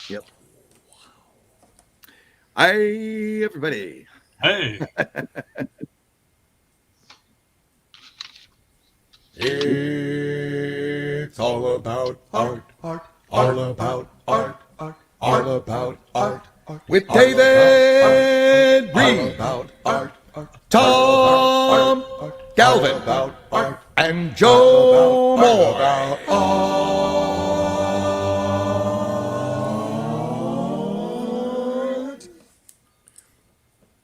Yep. Hi, everybody. Hey, It's all about art, art, all about art, art, all about art, art, With all David Reed, about art, art, Tom Galvin, about art, and Joe Moore.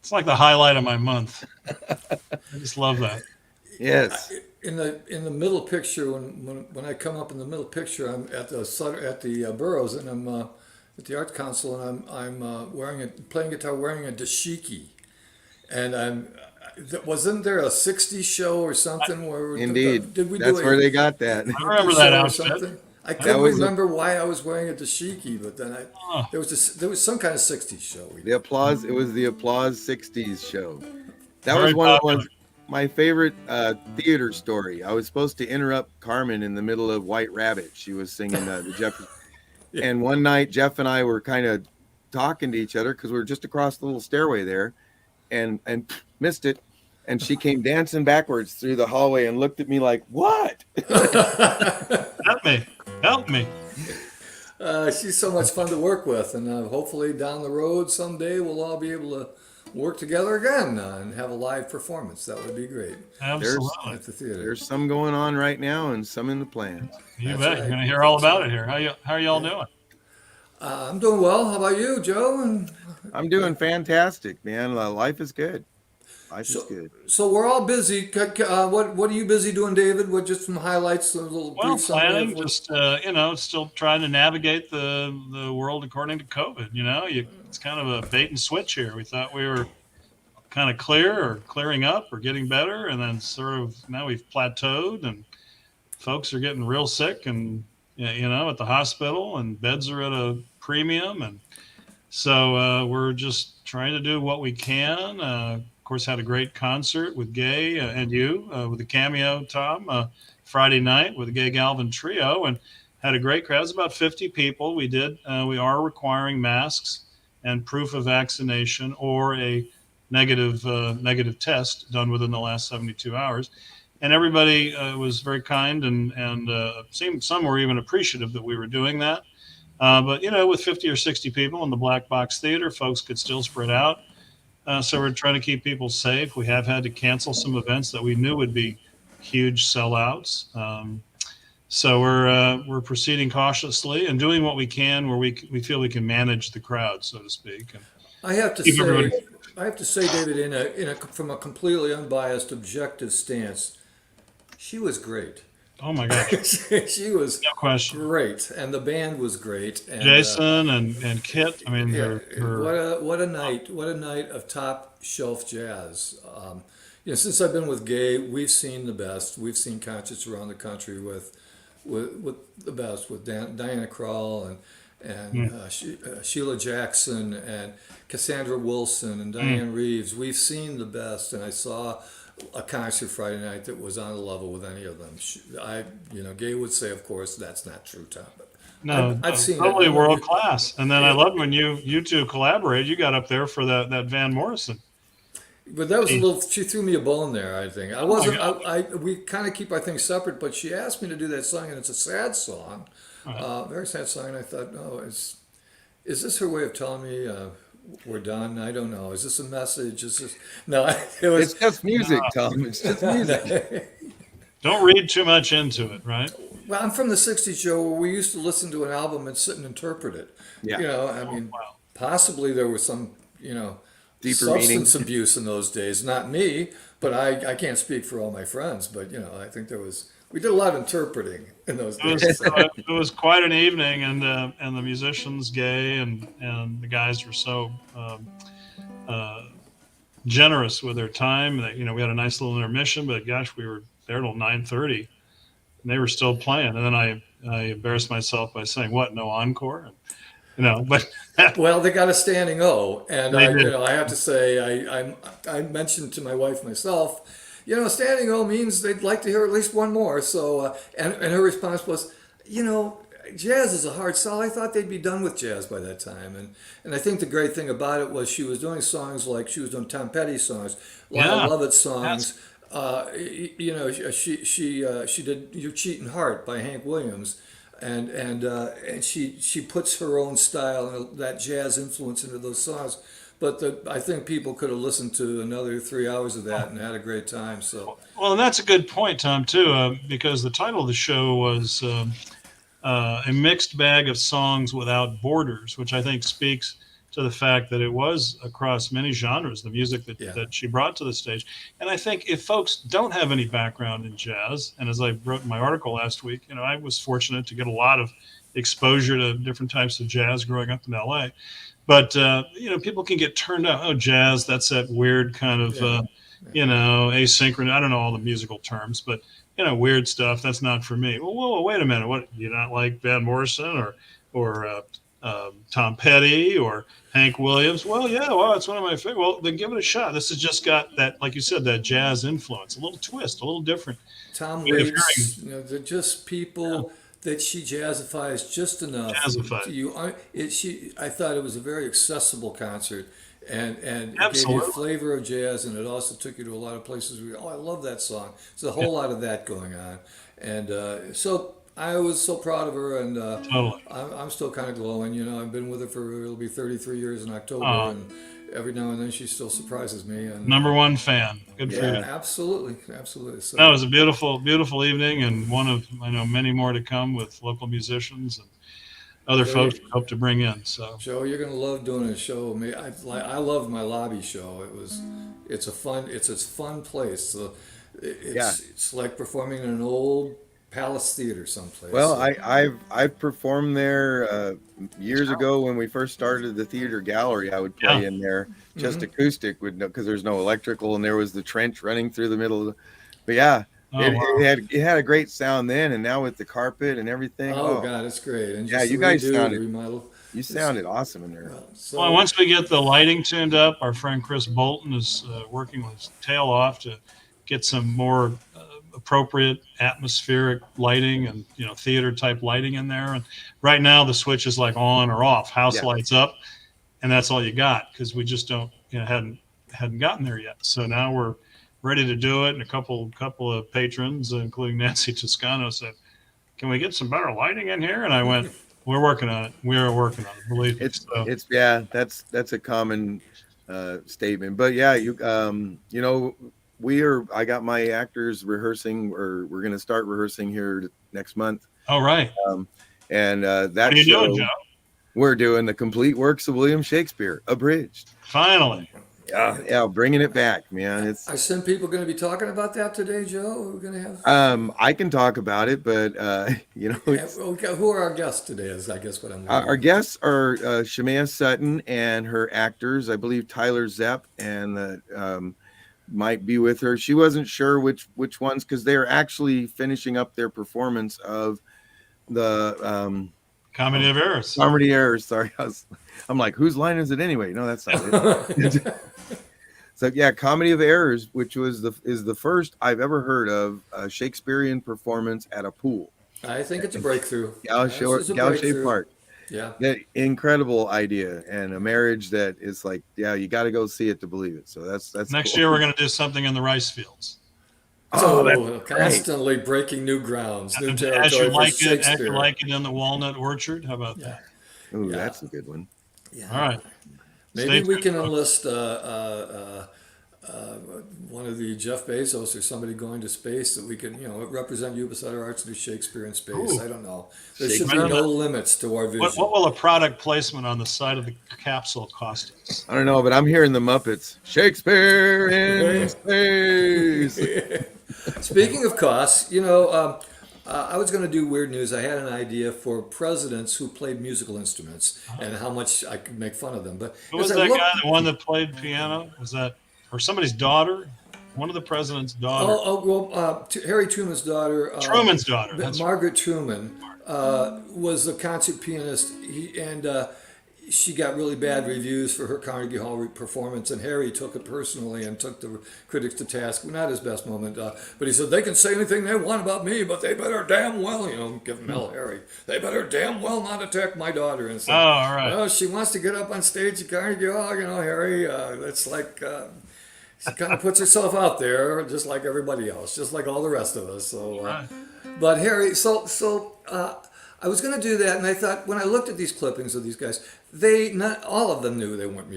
it's like the highlight of my month. I just love that. Yes, In the middle picture, when I come up in the middle picture, I'm at the Burroughs, and I'm at the Art Council, and I'm playing guitar wearing a dashiki, and wasn't there a '60s show or something where indeed. did we do That's where a they got that. I hooky remember that show or outfit. something? I That That couldn't was, was remember why I was wearing a dashiki, but then oh, there was some kind of '60s show we the did. applause. It was the Applause '60s show. That was very one of the popular. ones. My favorite theater story. I was supposed to interrupt Carmen in the middle of White Rabbit. She was singing the Jeff. Yeah. And one night, Jeff and I were kind of talking to each other because we were just across the little stairway there, and missed it. And she came dancing backwards through the hallway and looked at me like, "What?" Help me. Help me. She's so much fun to work with, and hopefully down the road someday we'll all be able to work together again and have a live performance. That would be great There's Absolutely. at the theater. there's some going on right now and some in the plans. You That's bet. You're right. going to hear all about it here. How are y'all Yeah. doing? I'm doing well. How about you, Joe? And I'm doing fantastic, man. Life is good. Life is so, good. so we're all busy. What are you busy doing, David? What just some highlights, a little Well, brief summary of planning, what? just still trying to navigate the world according to COVID. It's kind of a bait and switch here. We thought we were kind of clear or clearing up or getting better, and then sort of now we've plateaued, and folks are getting real sick, and at the hospital, and beds are at a premium, and so we're just trying to do what we can. Of course, had a great concert with Gay and you with the cameo, Tom, Friday night with the Gay Galvin trio, and had a great crowd. It was about 50 people. We are requiring masks and proof of vaccination or a negative test done within the last 72 hours. And everybody was very kind and seemed some were even appreciative that we were doing that. But with 50 or 60 people in the black box theater, folks could still spread out. So we're trying to keep people safe. We have had to cancel some events that we knew would be huge sellouts. So we're proceeding cautiously and doing what we can where we feel we can manage the crowd, so to speak, and I have to keep everybody. say, I have to say, David, from a completely unbiased, objective stance, she was great. Oh my gosh, She was no question. great, and the band was great, and Jason and Kit. I mean, yeah, they're what a night of top shelf jazz. Since I've been with Gay, we've seen the best. We've seen concerts around the country with the best, with Diana Krall and mm, Sheila Jackson and Cassandra Wilson and mm. Diane Reeves. We've seen the best, and I saw a concert Friday night that was on a level with any of them. Gay would say, of course, that's not true, Tom, but No, I've no, seen it. totally world class. And then I love when you two collaborate. You got up there for that Van Morrison But that was a piece. little. She threw me a bone there. I think I Oh my wasn't. gosh. We kind of keep our things separate, but she asked me to do that song, and it's a sad song, Uh, very sad song. And I thought, no, is this her way of telling me we're done? I don't know. Is this a message? Is this no? It It's was. just music, Tom. It's just music. don't read too much into it, right? Well, I'm from the '60s, Joe, where we used to listen to an album and sit and interpret it. Yeah, I Oh, mean, wow. possibly there was some, deeper meaning. substance abuse in those days. Not me, but I can't speak for all my friends. But I think there was. We did a lot of interpreting in those days. It was quite an evening, and the musicians, Gay and the guys were so uh, generous with their time. That we had a nice little intermission, but gosh, we were there till 9:30, and they were still playing. And then I embarrassed myself by saying, "What? No encore?" But Well, they got a standing O, and they did. I have to say, I mentioned to my wife myself, standing O means they'd like to hear at least one more. So, and her response was, you know, jazz is a hard sell. I thought they'd be done with jazz by that time, and I think the great thing about it was she was doing songs like she was doing Tom Petty songs, Lyle Yeah. Lovett That's songs. She did "You're Cheating Heart" by Hank Williams, and she puts her own style and that jazz influence into those songs. But I think people could have listened to another 3 hours of that and had a great time. So well, and that's a good point, Tom, too, because the title of the show was a mixed bag of songs without borders, which I think speaks to the fact that it was across many genres, the music yeah, that she brought to the stage. And I think if folks don't have any background in jazz, and as I wrote in my article last week, I was fortunate to get a lot of exposure to different types of jazz growing up in LA. But people can get turned out. Oh, jazz, that's that weird kind of yeah, asynchronous. I don't know all the musical terms, but weird stuff. That's not for me. Well, whoa, wait a minute. What, you not like Van Morrison or Tom Petty or Hank Williams? Well, yeah, well, it's one of my favorite. Well, then give it a shot. This has just got that, like you said, that jazz influence, a little twist, a little different. Tom Way of Waits, hearing they're just people that she jazzifies just enough. jazzified. I thought it was a very accessible concert, and it gave you a Absolutely. flavor of jazz, and it also took you to a lot of places where, oh, I love that song. There's a whole lot of that going on, and so I was so proud of her, and Totally. I'm still kind of glowing. I've been with her for it'll be 33 years in October, Uh, and every now and then she still surprises me. And number one fan. Good for yeah, you. absolutely, absolutely. So That was a beautiful, beautiful evening, and one of many more to come with local musicians and other Joe, folks we hope to bring in. So Joe, you're gonna love doing a show. I love my lobby show. It's a fun place. So Yeah. it's like performing in an old Palace Theater someplace. Well, So, I've performed there years ago when we first started the theater gallery. I would play yeah, in there just mhm. acoustic, with because there's no electrical, and there was the trench running through the middle of the. But yeah, oh wow, it had a great sound then, and now with the carpet and everything. Oh Oh, God, it's great. And yeah, just you the guys redo, the sounded remodel. you It's, sounded awesome in there. well, so once we get the lighting tuned up, our friend Chris Bolton is working with his tail off to get some more appropriate atmospheric lighting and theater type lighting in there. And right now the switch is like on or off, house Yeah, lights up, and that's all you got because we just don't hadn't gotten there yet. So now we're ready to do it, and a couple of patrons, including Nancy Toscano, said, "Can we get some better lighting in here?" And I went, "We're working on it. We are working on it. Believe me." So it's yeah, that's a common statement. But yeah, I got my actors rehearsing, or we're going to start rehearsing here next month. all right, Um, and what that are you show, doing, Joe? we're doing the complete works of William Shakespeare, abridged. Finally, Yeah, bringing it back, man. It's are some people going to be talking about that today, Joe? We're going to have. I can talk about it, but it's Okay, who are our guests today? Is I guess what I'm our wondering. guests are Shemaya Sutton and her actors. I believe Tyler Zepp and might be with her. She wasn't sure which ones, because they're actually finishing up their performance of the Comedy of Errors. Comedy Errors. Sorry, I'm like, whose line is it anyway? No, that's not it. So yeah, Comedy of Errors, which is the first I've ever heard of a Shakespearean performance at a pool. I think it's a breakthrough. Gauche This is a Gauche breakthrough. Park. Yeah. That incredible idea, and a marriage that is like, yeah, you got to go see it to believe it. So that's Next cool. year we're going to do something in the rice fields. Oh, that's So great. constantly breaking new grounds, new As you territory for like it, as you Shakespeare. like it in the walnut orchard. How about Yeah. that? Ooh, Yeah. that's a good one. Yeah. All right. Maybe Stay we tuned, can folks. enlist one of the Jeff Bezos or somebody going to space that we can, represent YubaSutter Arts and do Shakespeare in space. Ooh. I don't know. There should be Shakespeare. no limits to our vision. What will a product placement on the side of the capsule cost us? I don't know, but I'm hearing the Muppets. Shakespeare in space. Speaking of costs, I was going to do weird news. I had an idea for presidents who played musical instruments and how much I could make fun of them. But Who was as I that looked- guy, the one that played piano? Was that, or somebody's daughter? One of the president's daughter. Harry Truman's daughter, Truman's daughter. That's Margaret Truman, was a concert pianist. she got really bad reviews for her Carnegie Hall performance, and Harry took it personally and took the critics to task. Not his best moment, but he said, they can say anything they want about me, but they better damn well, give him hell, Harry. They better damn well not attack my daughter. And so, all right. well, she wants to get up on stage at Carnegie Hall, Harry. It's like she kind of puts herself out there, just like everybody else, just like all the rest of us. So, Right. but Harry, I was going to do that, and I thought when I looked at these clippings of these guys, not all of them knew they weren't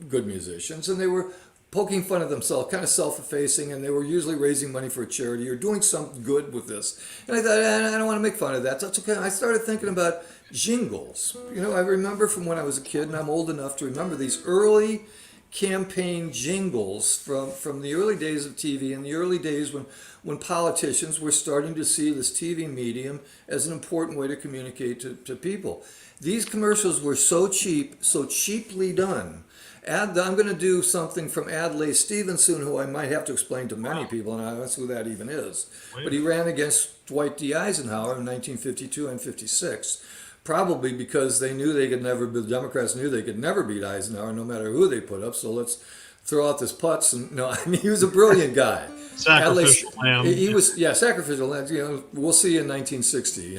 good musicians, and they were poking fun of themselves, kind of self-effacing, and they were usually raising money for a charity or doing something good with this. And I thought, I don't want to make fun of that. That's okay. I started thinking about jingles. I remember from when I was a kid, and I'm old enough to remember these early campaign jingles from the early days of TV and the early days when politicians were starting to see this TV medium as an important way to communicate to people. These commercials were so cheaply done. I'm going to do something from Adlai Stevenson, who I might have to explain to many people, and that's who that even is. But he ran against Dwight D. Eisenhower in 1952 and 56. Probably because the Democrats knew they could never beat Eisenhower no matter who they put up. So let's throw out this putz. And he was a brilliant guy. Sacrificial lamb. He was, sacrificial lamb. We'll see in 1960.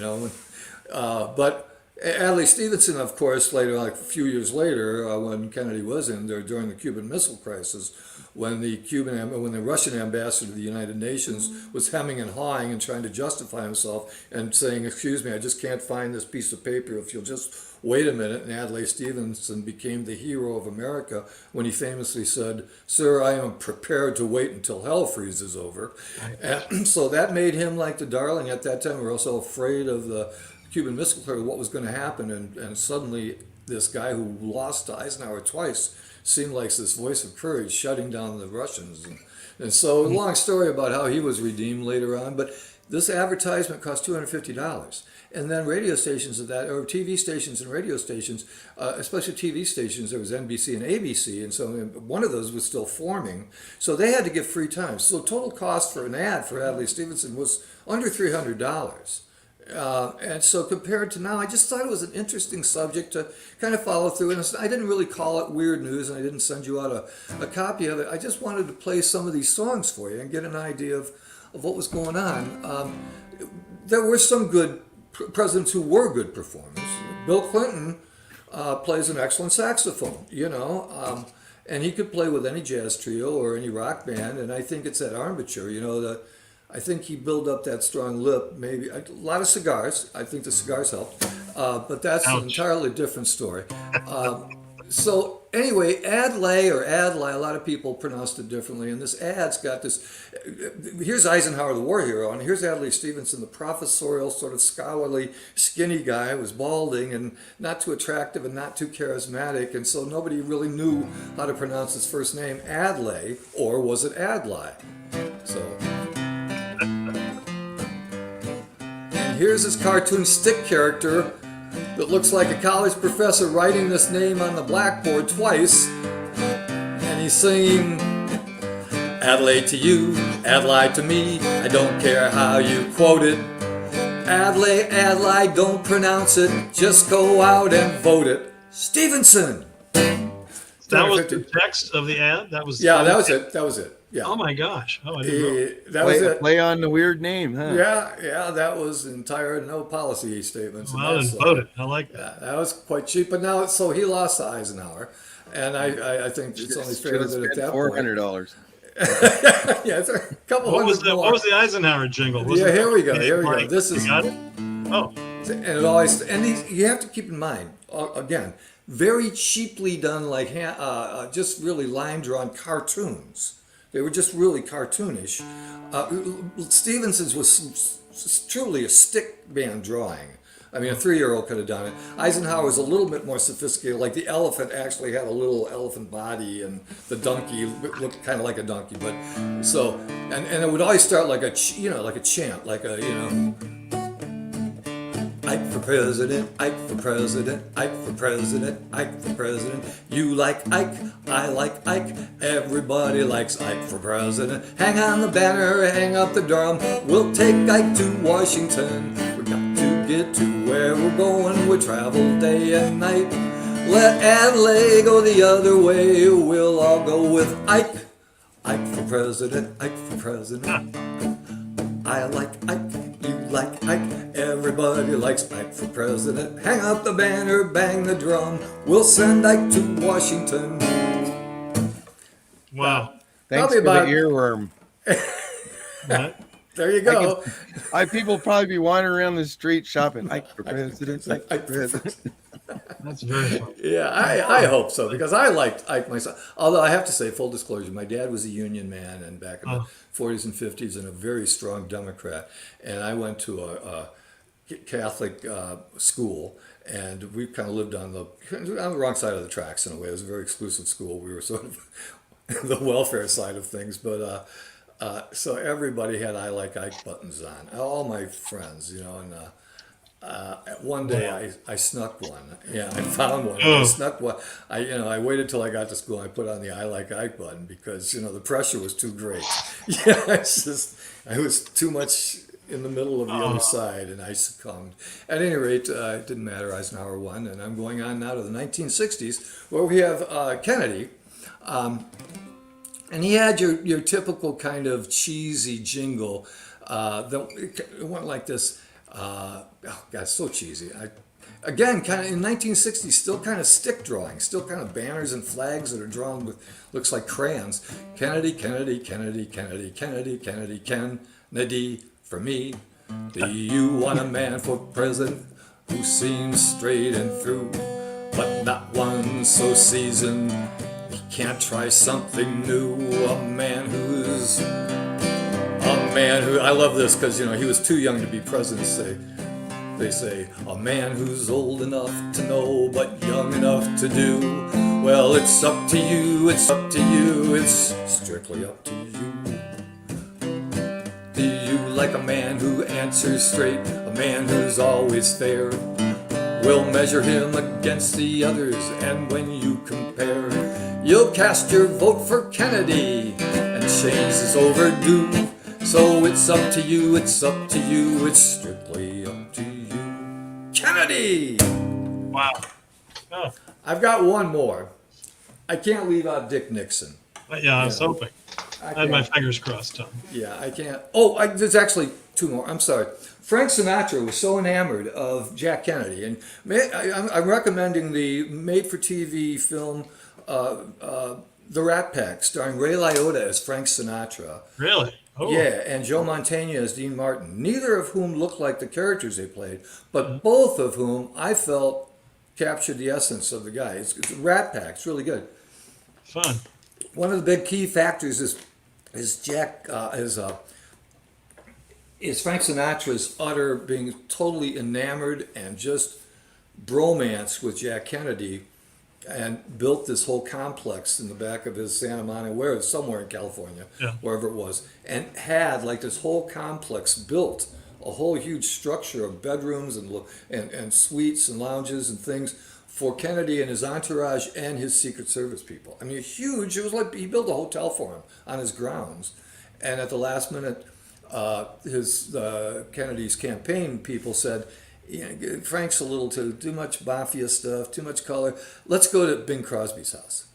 But Adlai Stevenson, of course, later, like a few years later, when Kennedy was in there during the Cuban Missile Crisis, when the Russian ambassador to the United Nations was hemming and hawing and trying to justify himself and saying, "Excuse me, I just can't find this piece of paper. If you'll just wait a minute," and Adlai Stevenson became the hero of America when he famously said, "Sir, I am prepared to wait until hell freezes over." And so that made him like the darling at that time. We were also afraid of the Cuban Missile Crisis, what was going to happen, and suddenly this guy who lost to Eisenhower twice seemed like this voice of courage shutting down the Russians. And so, long story about how he was redeemed later on, but this advertisement cost $250. And then radio stations of that, or TV stations and radio stations, especially TV stations, there was NBC and ABC, and so one of those was still forming. So they had to give free time. So total cost for an ad for Adlai Stevenson was under $300. And so compared to now, I just thought it was an interesting subject to kind of follow through. And I didn't really call it weird news, and I didn't send you out a copy of it. I just wanted to play some of these songs for you and get an idea of what was going on. There were some good presidents who were good performers. Bill Clinton plays an excellent saxophone, and he could play with any jazz trio or any rock band. And I think it's that armature, I think he built up that strong lip, maybe a lot of cigars. I think the cigars helped, but that's an entirely different story. So anyway, Adlai, a lot of people pronounced it differently, and this ad's got this. Here's Eisenhower, the war hero, and here's Adlai Stevenson, the professorial, sort of scholarly, skinny guy who was balding and not too attractive and not too charismatic, and so nobody really knew how to pronounce his first name, Adlai, or was it Adlai? So. Here's this cartoon stick character that looks like a college professor writing this name on the blackboard twice. And he's singing, Adlai to you, Adlai to me, I don't care how you quote it. Adlai, Adlai, don't pronounce it, just go out and vote it. Stevenson! That was the text of the ad? That was that was it. Yeah. Oh my gosh. Oh, I didn't know. That was it. Play on the weird name, huh? Yeah, that was entire no policy statements. Well, and voted. I like that. Yeah, that was quite cheap, but now so he lost to Eisenhower, and I think it's only fair that at that $400. Yeah, it's a couple What hundred more. What was the Eisenhower jingle? Here we go. This is. You got it? Oh. And it always you have to keep in mind again, very cheaply done, like just really line drawn cartoons. They were just really cartoonish. Stevenson's was truly a stick man drawing. I mean, a 3-year-old could have done it. Eisenhower was a little bit more sophisticated. Like the elephant actually had a little elephant body, and the donkey looked kind of like a donkey. But so, and it would always start like a chant, like a Ike for president, Ike for president, Ike for president, Ike for president. You like Ike, I like Ike, everybody likes Ike for president. Hang on the banner, hang up the drum, we'll take Ike to Washington. We got to get to where we're going, we travel day and night. Let Adelaide go the other way. We'll all go with Ike. Ike for president, Ike for president. I like Ike, you like Ike. Everybody likes Ike for president. Hang up the banner, bang the drum. We'll send Ike to Washington. Wow. Thanks Probably for about- the earworm. Right? There you go. People probably be wandering around the street shopping. Ike for president. Ike for president. That's very fun. Yeah, I hope so, because I liked Ike myself. Although I have to say, full disclosure, my dad was a union man and back in the 40s and 50s and a very strong Democrat. And I went to a Catholic school, and we kind of lived on the wrong side of the tracks in a way. It was a very exclusive school. We were sort of the welfare side of things, but so everybody had I like Ike buttons on. All my friends, you know, and one day I snuck one. Yeah, I found one. I snuck one. I waited till I got to school. And I put on the I like Ike button because the pressure was too great. Yeah, I was too much in the middle of the other side, and I succumbed. At any rate, it didn't matter. Eisenhower won, and I'm going on now to the 1960s, where we have Kennedy. And he had your typical kind of cheesy jingle. It went like this. Oh God, so cheesy. Again, kind of in 1960s, still kind of stick drawing, still kind of banners and flags that are drawn with looks like crayons. Kennedy, Kennedy, Kennedy, Kennedy, Kennedy, Kennedy, Kennedy for me. Do you want a man for president who seems straight and through, but not one so seasoned he can't try something new? A man who I love this because he was too young to be president. They say a man who's old enough to know but young enough to do. Well, it's up to you, it's up to you, it's strictly up to you. Do you like a man who answers straight, a man who's always fair? We'll measure him against the others, and when you compare, you'll cast your vote for Kennedy, and change is overdue. So it's up to you, it's up to you, it's strictly up to you. Kennedy! Wow. Oh, I've got one more. I can't leave out Dick Nixon. yeah, I was hoping. I had my fingers crossed, Tom. Yeah, I can't. There's actually two more. I'm sorry. Frank Sinatra was so enamored of Jack Kennedy, and I'm recommending the made-for-TV film The Rat Pack, starring Ray Liotta as Frank Sinatra. Really? Oh. Yeah, and Joe Mantegna as Dean Martin, neither of whom looked like the characters they played, but both of whom I felt captured the essence of the guy. It's a Rat Pack. It's really good. Fun. One of the big key factors is Frank Sinatra's utter being totally enamored and just bromance with Jack Kennedy, and built this whole complex in the back of his Santa Monica, somewhere in California, wherever it was, and had like this whole complex built, a whole huge structure of bedrooms and suites and lounges and things for Kennedy and his entourage and his Secret Service people. I mean, huge. It was like he built a hotel for him on his grounds, and at the last minute, Kennedy's campaign people said, Frank's a little too much mafia stuff, too much color. Let's go to Bing Crosby's house.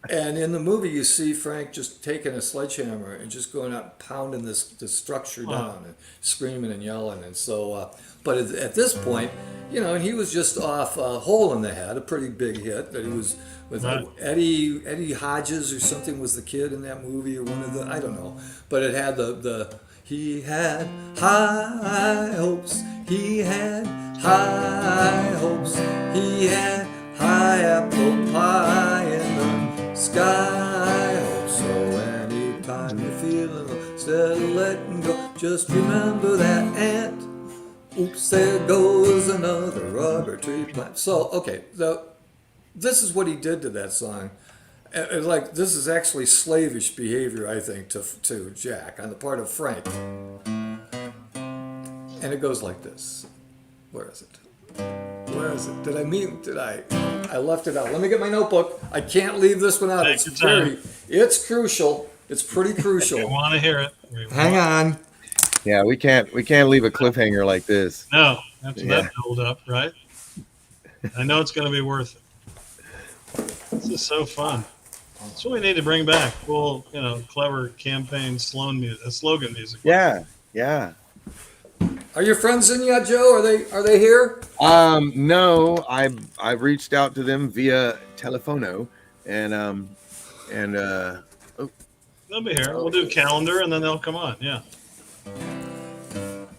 And in the movie, you see Frank just taking a sledgehammer and just going out and pounding this structure down and screaming and yelling. And so, but at this point, and he was just off Hole in the Head, a pretty big hit that he was with Eddie Hodges or something was the kid in that movie, or one of the, I don't know. But it had he had high hopes, he had high hopes, he had high apple pie in the sky. So anytime you're feeling low, instead of letting go, just remember that ant. Oops, there goes another rubber tree plant. So, okay, this is what he did to that song. Like, this is actually slavish behavior, I think, to Jack on the part of Frank. And it goes like this. Where is it? I left it out. Let me get my notebook. I can't leave this one out. It's crucial. It's pretty crucial. I want to hear it. Hang on. Yeah, we can't leave a cliffhanger like this. No, after that build up, right? I know it's going to be worth it. This is so fun. That's what we need to bring back. Cool, clever campaign slogan music. Yeah, yeah. Are your friends in yet, Joe? Are they here? No, I've reached out to them via telefono, and oh, They'll be here. We'll do calendar, and then they'll come on. Yeah.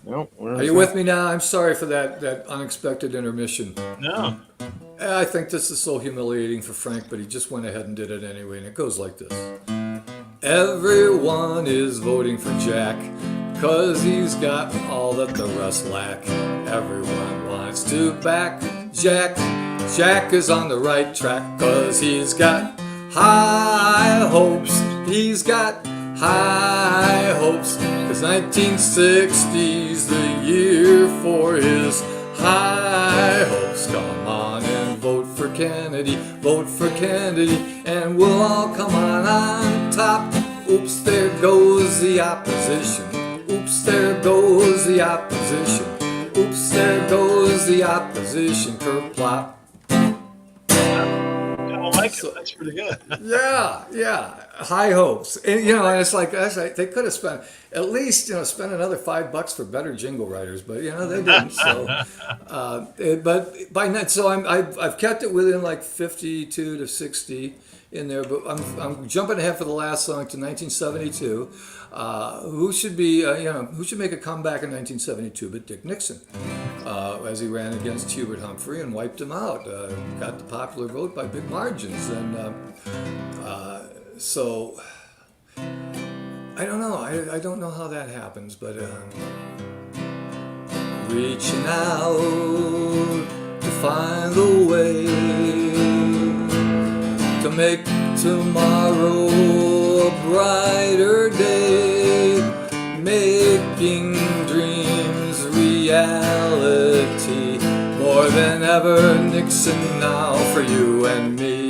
no, Are you with me now? I'm sorry for that unexpected intermission. No. I think this is so humiliating for Frank, but he just went ahead and did it anyway, and it goes like this. Everyone is voting for Jack, 'cause he's got all that the rest lack. Everyone wants to back Jack. Jack is on the right track, 'cause he's got high hopes. He's got high hopes, 'cause 1960's the year for his high hopes. Come on and vote for Kennedy, and we'll all come on top. Oops, there goes the opposition. Oops, there goes the opposition. Oops, there goes the opposition. Kerplop. I like it. That's pretty good. Yeah. High hopes. And, and it's like, they could have spent at least, spend another $5 for better jingle writers, but, they didn't. So, but by night, so I've kept it within like 52 to 60 in there, but I'm jumping ahead for the last song to 1972. Who should be, who should make a comeback in 1972 but Dick Nixon, as he ran against Hubert Humphrey and wiped him out, got the popular vote by big margins. And so, I don't know. I don't know how that happens, but reaching out to find a way to make tomorrow a brighter day, making dreams reality, more than ever. Nixon now for you and me.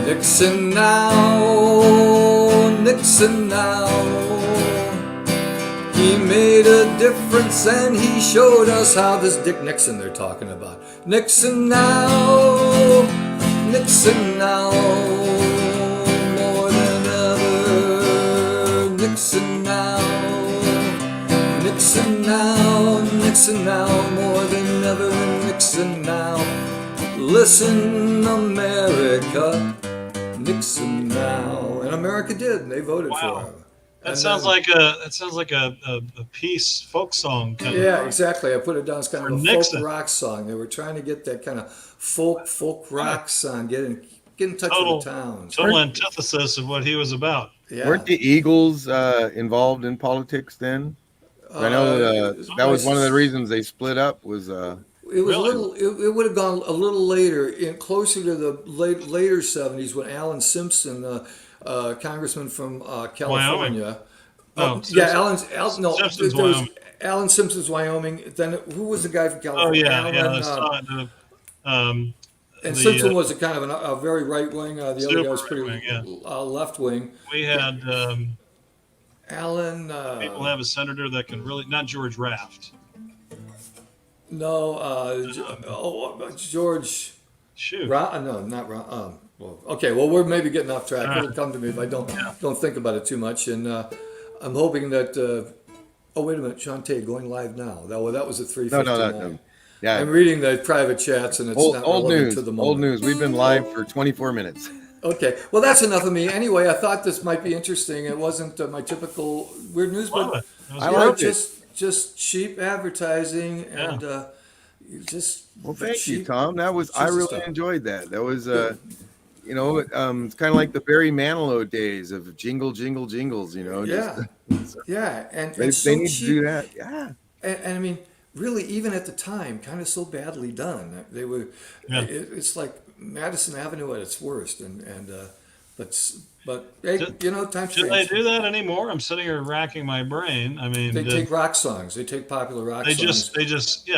Nixon now, Nixon now. He made a difference and he showed us how. This Dick Nixon they're talking about. Nixon now, Nixon now, more than ever. Nixon now, Nixon now, Nixon now, more than ever. Nixon now. Listen, America, Nixon now. And America did, and they voted for him. That sounds like a peace folk song kind of. Yeah, exactly. I put it down as kind of a Nixon. folk rock song. They were trying to get that kind of folk rock song, get in touch with the towns. Total antithesis of what he was about. Yeah. Weren't the Eagles involved in politics then? I know that was one of the reasons they split up. Was it was a little. It would have gone a little later, closer to the later '70s, when Alan Simpson, congressman from California. Simpson's Wyoming. Alan Simpson's Wyoming. Then who was the guy from California? And Simpson was a kind of a very right wing. The other guy was pretty left wing. We had Alan. people have a senator that can really, not George Raft. No, George. Shoot. No, not Ron. Okay, well, we're maybe getting off track. It'll come to me if I don't think about it too much. And I'm hoping that. Oh, wait a minute, Shantae, going live now. That was at 3:59. No. Yeah. I'm reading the private chats, and it's not old relevant news. to the moment. Old news. We've been live for 24 minutes. Okay, well, that's enough of me. Anyway, I thought this might be interesting. It wasn't my typical weird news, but I liked it. Just cheap advertising and just. Well, thank you, Tom. I really enjoyed that. That was it's kind of like the Barry Manilow days of jingle, jingle, jingles. Yeah, and they so need cheap. to do that. Yeah, and I mean, really, even at the time, kind of so badly done. They were. Yeah. It's like Madison Avenue at its worst, but hey, times Should they change. do that anymore? I'm sitting here racking my brain. I mean, They take rock songs. They take popular rock songs. They just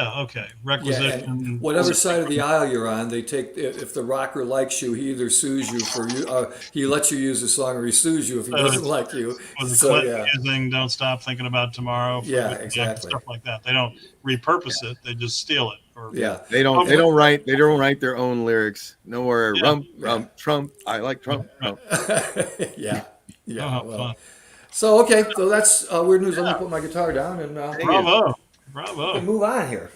requisition. And whatever side of the aisle you're on, they take. If the rocker likes you, he either sues you for you. He lets you use the song, or he sues you if he doesn't like you. So using "Don't Stop Thinking About Tomorrow." Exactly. Stuff like that. They don't repurpose it. They just steal it. or Yeah. They don't hopefully, they don't write their own lyrics. Nowhere yeah. rump trump. I like trump Right. trump. Yeah. Oh, Yeah. how Well. fun. So okay. So that's weird news. Let me put my guitar down and Dang it. Bravo. we can Bravo. move on here.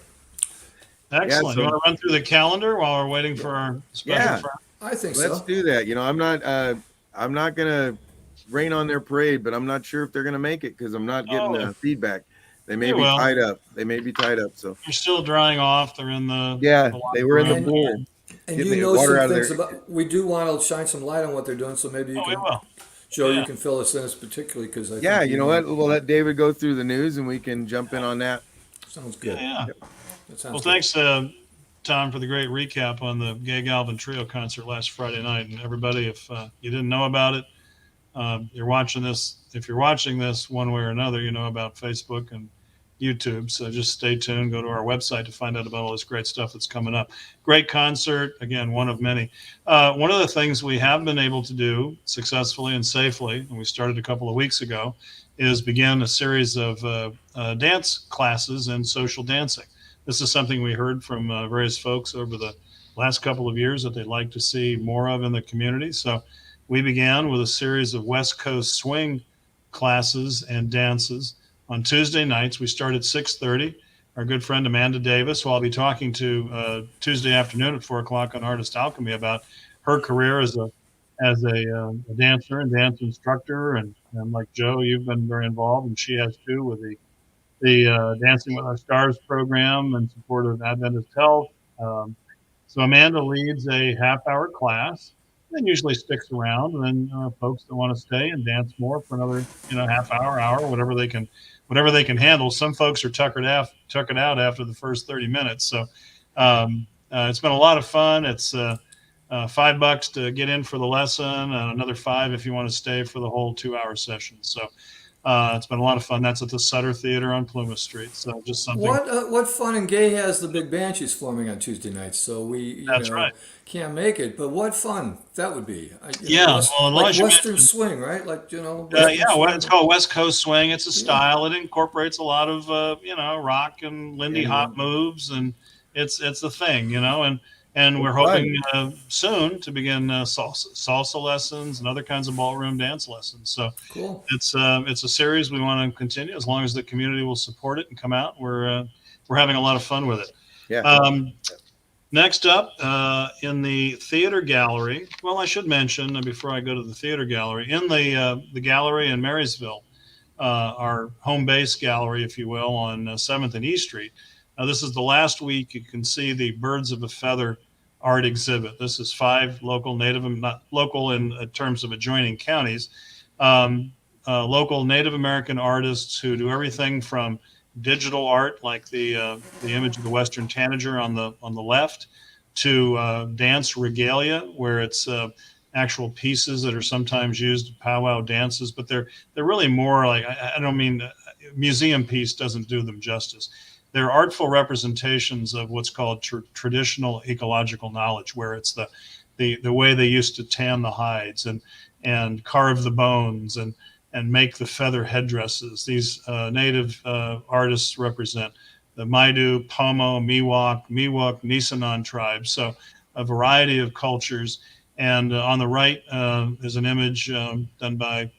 Yeah, Excellent. You so want to run through the calendar while we're waiting for our special yeah, friend? I think let's so. do that. I'm not gonna rain on their parade, but I'm not sure if they're gonna make it because I'm not getting Oh, feedback. They may they be will. tied up. They may be tied up. So They're still drying off. They're in yeah, the they locker were in the room. And pool and getting you the know water some out of things there. about. We do want to shine some light on what they're doing. So maybe you Oh, we can, will. Joe, you Yeah. can fill us in, particularly because I Yeah, think you you know know. what? We'll let David go through the news and we can jump in on that. Sounds Yeah. good. Yeah. That Well, sounds good. thanks, Tom, for the great recap on the Gay Galvin Trio concert last Friday night. And everybody, if you didn't know about it, you're watching this. If you're watching this one way or another, you know about Facebook and YouTube. So just stay tuned. Go to our website to find out about all this great stuff that's coming up. Great concert. Again, one of many. One of the things we have been able to do successfully and safely, and we started a couple of weeks ago, is begin a series of dance classes and social dancing. This is something we heard from various folks over the last couple of years that they'd like to see more of in the community. So we began with a series of West Coast swing classes and dances on Tuesday nights. We start at 6:30. Our good friend Amanda Davis, who I'll be talking to Tuesday afternoon at 4 o'clock on Artist Alchemy about her career as a dancer and dance instructor, and like Joe, you've been very involved, and she has too, with the Dancing with Our Stars program in support of Adventist Health. Um, so Amanda leads a half-hour class, and usually sticks around, and then folks that want to stay and dance more for another, half hour, hour, whatever they can handle. Some folks are tuckered out after the first 30 minutes. So it's been a lot of fun. It's $5 to get in for the lesson, and another five if you want to stay for the whole 2 hour session. So it's been a lot of fun. That's at the Sutter Theater on Plymouth Street. So just something. What fun and gay has the big Banshees forming on Tuesday nights? So we That's right. can't make it, but what fun that would be! Yeah. Well, Like as you Western mentioned, swing, right? Like Western yeah, swing. it's called West Coast Swing. It's a Yeah, style. It incorporates a lot of rock and Lindy yeah, Hop moves, and it's a thing, and Well, we're fun. hoping soon to begin salsa lessons and other kinds of ballroom dance lessons. So cool. it's a series we want to continue as long as the community will support it and come out. We're having a lot of fun with it. Yeah. Um, Next up, in the theater gallery, well, I should mention before I go to the theater gallery, in the gallery in Marysville, our home base gallery, if you will, on 7th and E Street. This is the last week you can see the Birds of a Feather art exhibit. This is 5 local not local in terms of adjoining counties, um, local Native American artists who do everything from digital art, like the image of the Western Tanager on the left, to dance regalia, where it's actual pieces that are sometimes used in powwow dances, but they're really more like, I don't mean museum piece doesn't do them justice. They're artful representations of what's called traditional ecological knowledge, where it's the way they used to tan the hides and carve the bones and make the feather headdresses. These native artists represent the Maidu, Pomo, Miwok, Nisenan tribes. So a variety of cultures. And on the right is an image done by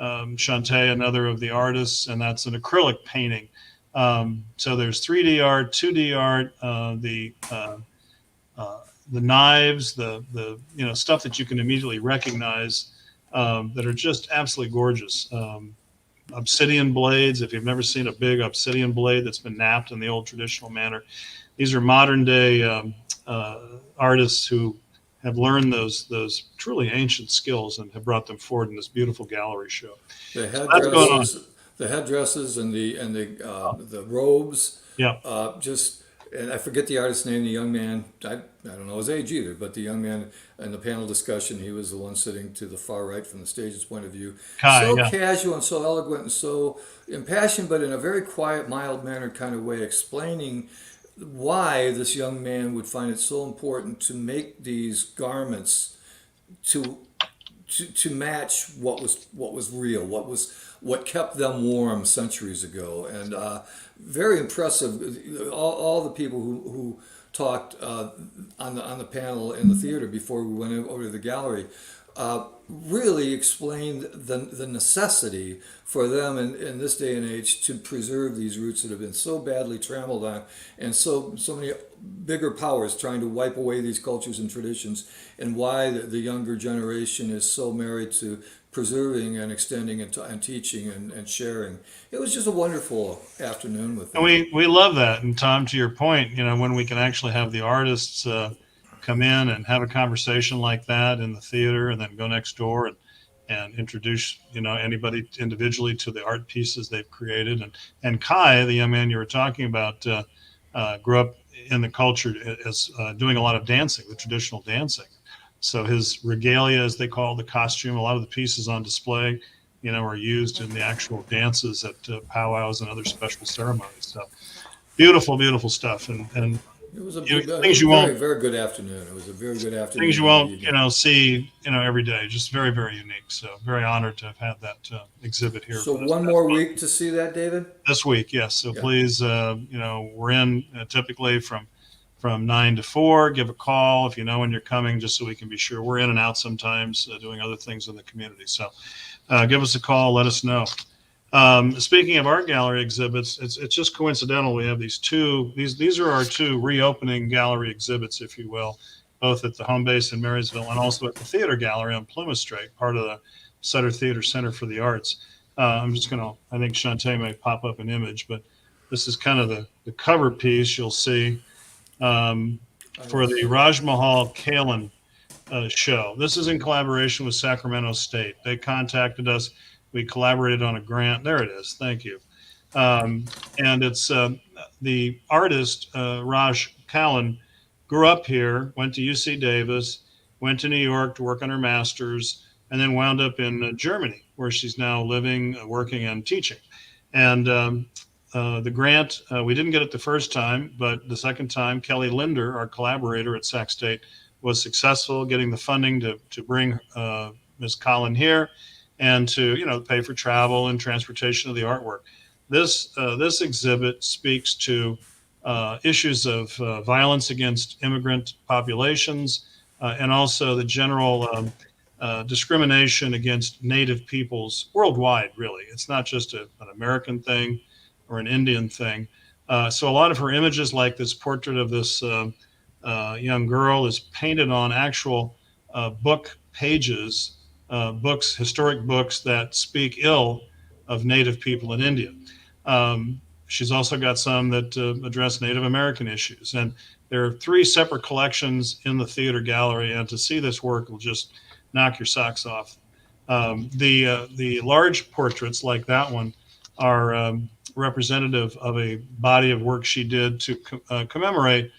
Shantae, another of the artists, and that's an acrylic painting. So there's 3D art, 2D art, the knives, the stuff that you can immediately recognize that are just absolutely gorgeous. Obsidian blades. If you've never seen a big obsidian blade that's been knapped in the old traditional manner, these are modern day artists who have learned those truly ancient skills and have brought them forward in this beautiful gallery show. The So that's going on. headdresses, and the robes. Yeah. Just and I forget the artist's name. The young man, I don't know his age either, but the young man in the panel discussion, he was the one sitting to the far right from the stage's point of view. Kai, So yeah. casual and so eloquent and so impassioned, but in a very quiet, mild mannered kind of way, explaining why this young man would find it so important to make these garments to to match what was real, what kept them warm centuries ago, and very impressive. All the people who talked on the panel in the theater before we went over to the gallery really explained the necessity for them in this day and age to preserve these roots that have been so badly trampled on, and so many bigger powers trying to wipe away these cultures and traditions, and why the younger generation is so married to preserving and extending and teaching and sharing. It was just a wonderful afternoon with them. And we love that. And Tom, to your point, when we can actually have the artists come in and have a conversation like that in the theater, and then go next door and introduce anybody individually to the art pieces they've created. And Kai, the young man you were talking about, grew up in the culture as doing a lot of dancing, the traditional dancing. So his regalia, as they call the costume, a lot of the pieces on display, are used in the actual dances at powwows and other special ceremonies. So beautiful, beautiful stuff. And It was a things you won't, very good afternoon. It was a very good afternoon. things you won't, see, every day. Just very, very unique. So very honored to have had that exhibit here. So one more week to see that, David? This week, yes. So Yeah. please, we're in typically from 9 to 4. Give a call if you know when you're coming, just so we can be sure. We're in and out sometimes doing other things in the community. So give us a call. Let us know. Speaking of art gallery exhibits, it's just coincidental. We have these two. These are our two reopening gallery exhibits, if you will, both at the home base in Marysville and also at the Theater Gallery on Plymouth Street, part of the Sutter Theater Center for the Arts. I'm just gonna. I think Shantae may pop up an image, but this is kind of the cover piece you'll see for the Raj Mahal Kalin show. This is in collaboration with Sacramento State. They contacted us. We collaborated on a grant. There it is. Thank you. And it's the artist, Raj Kalin, grew up here, went to UC Davis, went to New York to work on her master's, and then wound up in Germany, where she's now living, working, and teaching. And the grant, we didn't get it the first time, but the second time, Kelly Linder, our collaborator at Sac State, was successful getting the funding to bring Ms. Kalin here and to pay for travel and transportation of the artwork. This exhibit speaks to issues of violence against immigrant populations and also the general discrimination against Native peoples worldwide. Really, it's not just an American thing or an Indian thing. So a lot of her images, like this portrait of this young girl, is painted on actual book pages, historic books that speak ill of Native people in India. She's also got some that address Native American issues. And there are 3 separate collections in the theater gallery, and to see this work will just knock your socks off. The large portraits like that one are representative of a body of work she did to commemorate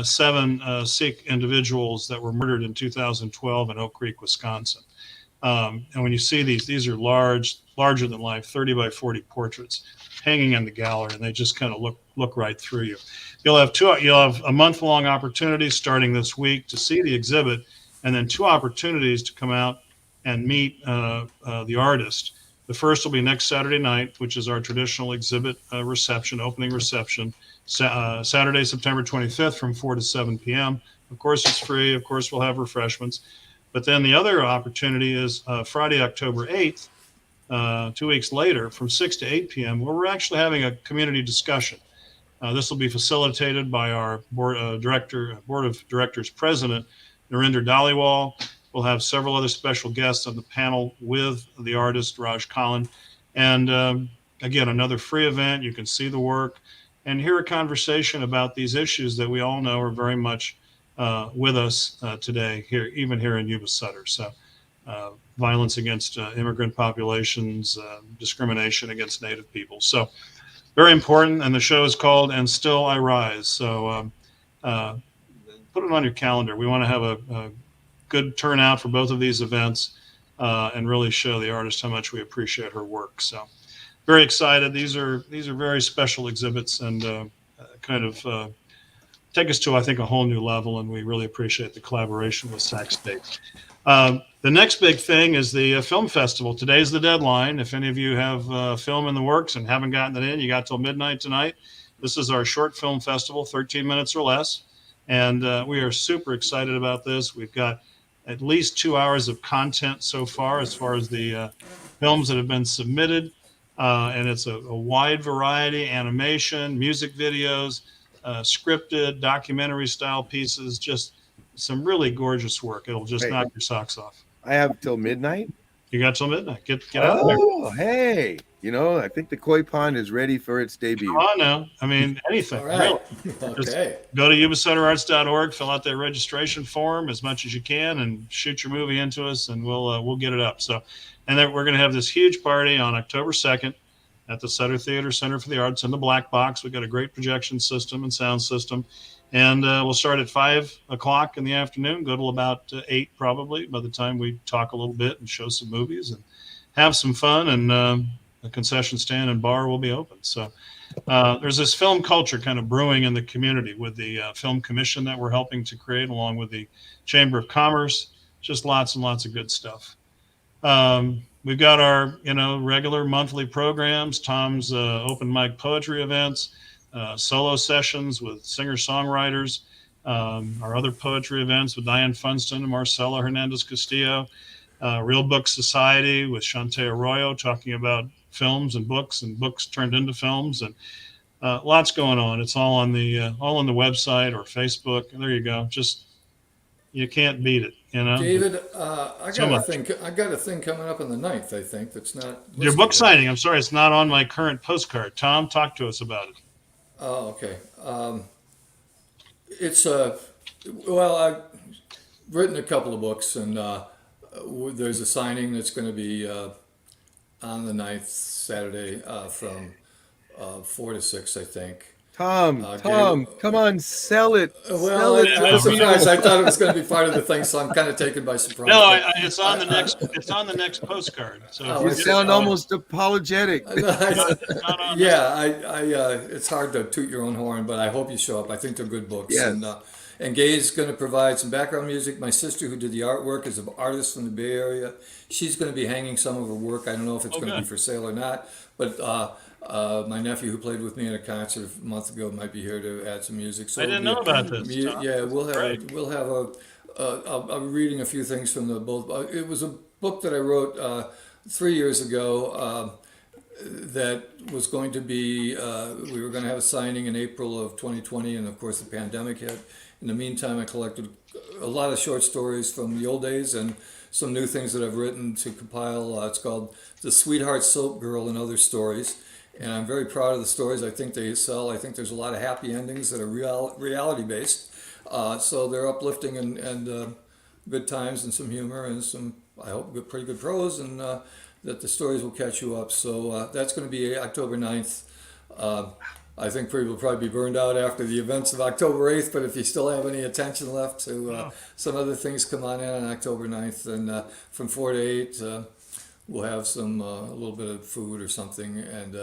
7 Sikh individuals that were murdered in 2012 in Oak Creek, Wisconsin. And when you see these are larger than life, 30 by 40 portraits hanging in the gallery, and they just kind of look right through you. You'll have a month-long opportunity starting this week to see the exhibit, and then 2 opportunities to come out and meet the artist. The first will be next Saturday night, which is our traditional exhibit reception, opening reception, Saturday, September 25th from 4 to 7 p.m. Of course, it's free. Of course, we'll have refreshments. But then the other opportunity is Friday, October 8th, 2 weeks later, from 6 to 8 p.m., where we're actually having a community discussion. This will be facilitated by our board of directors president, Narinder Dhaliwal. We'll have several other special guests on the panel with the artist, Raj Kalin. And again, another free event. You can see the work and hear a conversation about these issues that we all know are very much with us today, even here in YubaSutter. So violence against immigrant populations, discrimination against Native people. So very important. And the show is called And Still I Rise. So put it on your calendar. We want to have a good turnout for both of these events and really show the artist how much we appreciate her work. So very excited. These are very special exhibits and kind of take us to, I think, a whole new level, and we really appreciate the collaboration with Sac State. The next big thing is the film festival. Today's the deadline. If any of you have film in the works and haven't gotten it in, you got till midnight tonight. This is our short film festival, 13 minutes or less. And we are super excited about this. We've got at least 2 hours of content so far as the films that have been submitted. And it's a wide variety, animation, music videos, scripted, documentary style pieces, just some really gorgeous work. It'll just knock your socks off. I have till midnight. You got till midnight. Get out there. Oh, hey, I think the koi pond is ready for its debut. Come on now. I mean, anything. All right. Really. Okay. Go to YubaSutterArts.org, fill out that registration form as much as you can, and shoot your movie into us, and we'll get it up. So, and then we're going to have this huge party on October 2nd at the Sutter Theater Center for the Arts in the Black Box. We've got a great projection system and sound system. And we'll start at 5 o'clock in the afternoon, go till about 8 probably by the time we talk a little bit and show some movies and have some fun. And the concession stand and bar will be open. So there's this film culture kind of brewing in the community with the film commission that we're helping to create along with the Chamber of Commerce. Just lots and lots of good stuff. We've got our, regular monthly programs, Tom's open mic poetry events, solo sessions with singer-songwriters, our other poetry events with Diane Funston and Marcela Hernandez-Castillo, Real Book Society with Shantae Arroyo talking about films and books turned into films, and lots going on. It's all on the website or Facebook. And there you go. Just, you can't beat it, David, I got a thing coming up on the 9th, I think, that's not Your listed book yet. signing, I'm sorry, it's not on my current postcard. Tom, talk to us about it. Oh, okay. It's well, I've written a couple of books, and there's a signing that's going to be on the 9th, Saturday, from 4 to 6, I think. Tom, come on, sell it. Well, I was surprised. I thought it was going to be part of the thing, so I'm kind of taken by surprise. No, it's on the next. It's on the next postcard. So Oh, You it's- sound almost apologetic. not on Yeah, it's hard to toot your own horn, but I hope you show up. I think they're good books. Yes. And Gay's going to provide some background music. My sister, who did the artwork, is an artist from the Bay Area. She's going to be hanging some of her work. I don't know if it's going to be good. for sale or not, but my nephew, who played with me at a concert a month ago, might be here to add some music. So I didn't know about this. Tom. Yeah, we'll have Great. I'm reading a few things from the both. It was a book that I wrote 3 years ago. That was going to be, we were going to have a signing in April of 2020, and of course the pandemic hit. In the meantime, I collected a lot of short stories from the old days and some new things that I've written to compile. It's called The Sweetheart Soap Girl and Other Stories. And I'm very proud of the stories. I think they sell. I think there's a lot of happy endings that are reality based. So they're uplifting and good times and some humor and some, I hope, pretty good prose, and that the stories will catch you up. So that's going to be October 9th. I think people will probably be burned out after the events of October 8th, but if you still have any attention left to some other things, come on in on October 9th. And from 4 to 8, we'll have some a little bit of food or something, and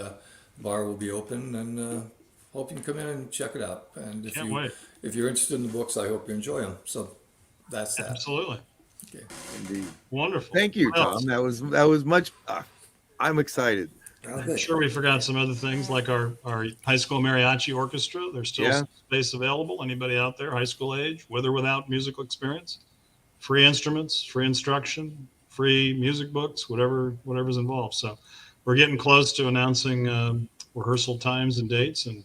bar will be open, and hope you can come in and check it out. And Can't wait. if you're interested in the books, I hope you enjoy them. So that's that. Absolutely. Okay. Indeed. Wonderful. Thank you, What else? Tom. That was much. I'm excited. I'm sure we forgot some other things like our high school mariachi orchestra. There's still Yeah. some space available. Anybody out there, high school age, with or without musical experience, free instruments, free instruction, free music books, whatever's involved. So we're getting close to announcing rehearsal times and dates and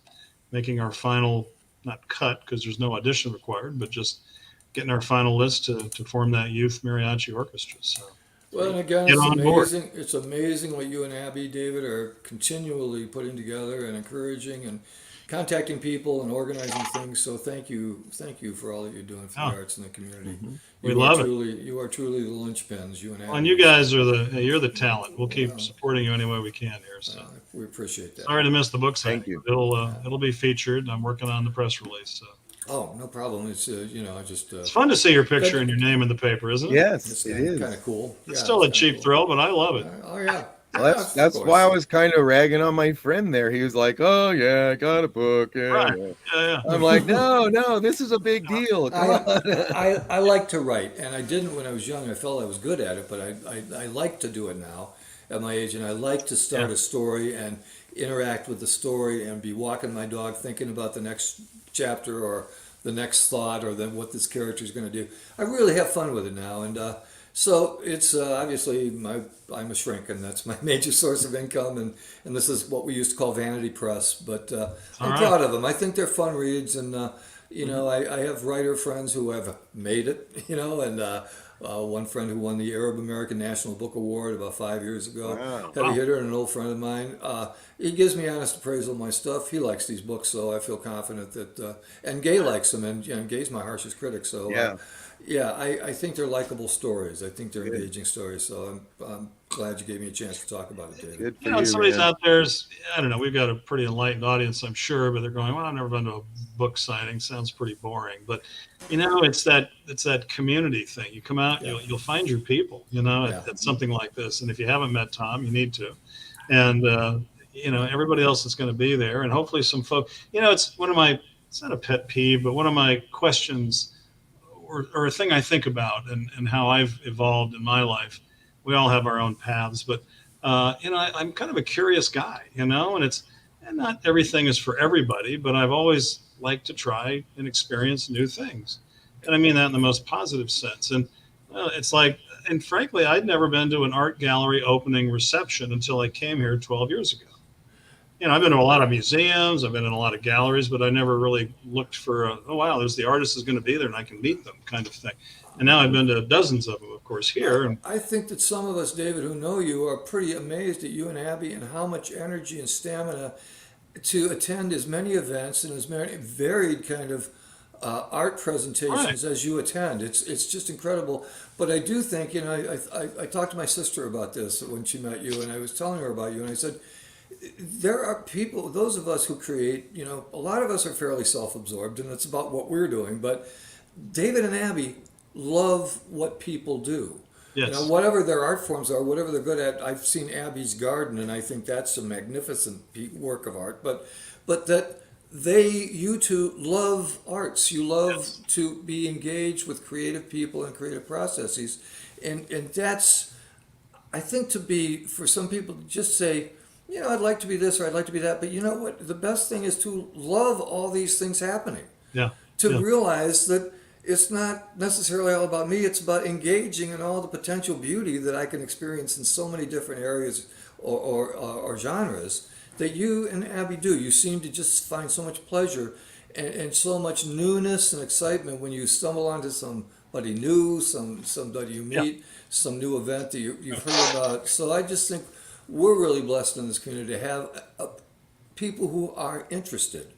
making our final, not cut because there's no audition required, but just getting our final list to form that youth mariachi orchestra. So Well, and again, Get it's on board. amazing. It's amazing what you and Abby, David, are continually putting together and encouraging and contacting people and organizing things. So thank you for all that you're doing for Oh. the arts in the community. We You love are it. You are truly the linchpins. You and Abby. and you guys are you're the talent. We'll keep supporting you any way we can here. So we appreciate that. sorry to miss the book signing. Thank you. It'll be featured. I'm working on the press release. So Oh, no problem. It's I just it's fun to see your picture and your name in the paper, isn't it? Yes, it's it is. kind of cool. It's Yeah, still a kinda cheap cool. thrill, but I love it. Oh yeah. Well, Of that's course. why I was kind of ragging on my friend there. He was like, "Oh yeah, I got a book." Yeah, Right. yeah. Yeah, I'm like, "No, this is a big deal. Come I, on." I like to write, and I didn't when I was young. I felt I was good at it, but I like to do it now at my age, and I like to start Yeah. a story and interact with the story and be walking my dog thinking about the next chapter or the next thought or then what this character is going to do. I really have fun with it now, and so it's obviously I'm a shrink, and that's my major source of income, and this is what we used to call vanity press. But All I'm right. proud of them. I think they're fun reads, and you know, I have writer friends who have made it, you know, and one friend who won the Arab American National Book Award about 5 years ago, Wow. heavy Wow. hitter and an old friend of mine. He gives me honest appraisal of my stuff. He likes these books, so I feel confident that, and Gay likes them, and you know, Gay's my harshest critic, so Yeah. yeah, I think they're likable stories. I think they're Good. engaging stories, so I'm glad you gave me a chance to talk about it, David. Good for You know, you, somebody's man. out there's, I don't know, we've got a pretty enlightened audience, I'm sure, but they're going, well, I've never been to a book signing. Sounds pretty boring. But, you know, it's that community thing. You come out, Yeah. you'll find your people, you know, Yeah. at something like this. And if you haven't met Tom, you need to. And, you know, everybody else is going to be there. And hopefully some folk, you know, it's one of my, it's not a pet peeve, but one of my questions or a thing I think about and how I've evolved in my life. We all have our own paths, but you know, I'm kind of a curious guy, you know, and not everything is for everybody, but I've always liked to try and experience new things, and I mean that in the most positive sense. And it's like, and frankly, I'd never been to an art gallery opening reception until I came here 12 years ago. You know, I've been to a lot of museums, I've been in a lot of galleries, but I never really looked for, oh, wow, there's the artist is going to be there and I can meet them kind of thing. And now I've been to dozens of them, of course, here. And I think that some of us, David, who know you, are pretty amazed at you and Abby and how much energy and stamina to attend as many events and as many varied kind of art presentations right, as you attend. It's just incredible. But I do think, you know, I talked to my sister about this when she met you, and I was telling her about you, and I said, there are people, those of us who create, you know, a lot of us are fairly self-absorbed, and it's about what we're doing. But David and Abby love what people do. You know, yes, whatever their art forms are, whatever they're good at. I've seen Abby's garden, and I think that's a magnificent work of art. But that you two love arts. You love yes, to be engaged with creative people and creative processes, and that's, I think, to be, for some people to just say, you know, I'd like to be this or I'd like to be that. But you know what? The best thing is to love all these things happening, yeah, to yeah, realize that it's not necessarily all about me. It's about engaging in all the potential beauty that I can experience in so many different areas or genres that you and Abby do. You seem to just find so much pleasure and so much newness and excitement when you stumble onto somebody new, somebody you yeah. meet, some new event that you've heard about. So I just think we're really blessed in this community to have people who are interested,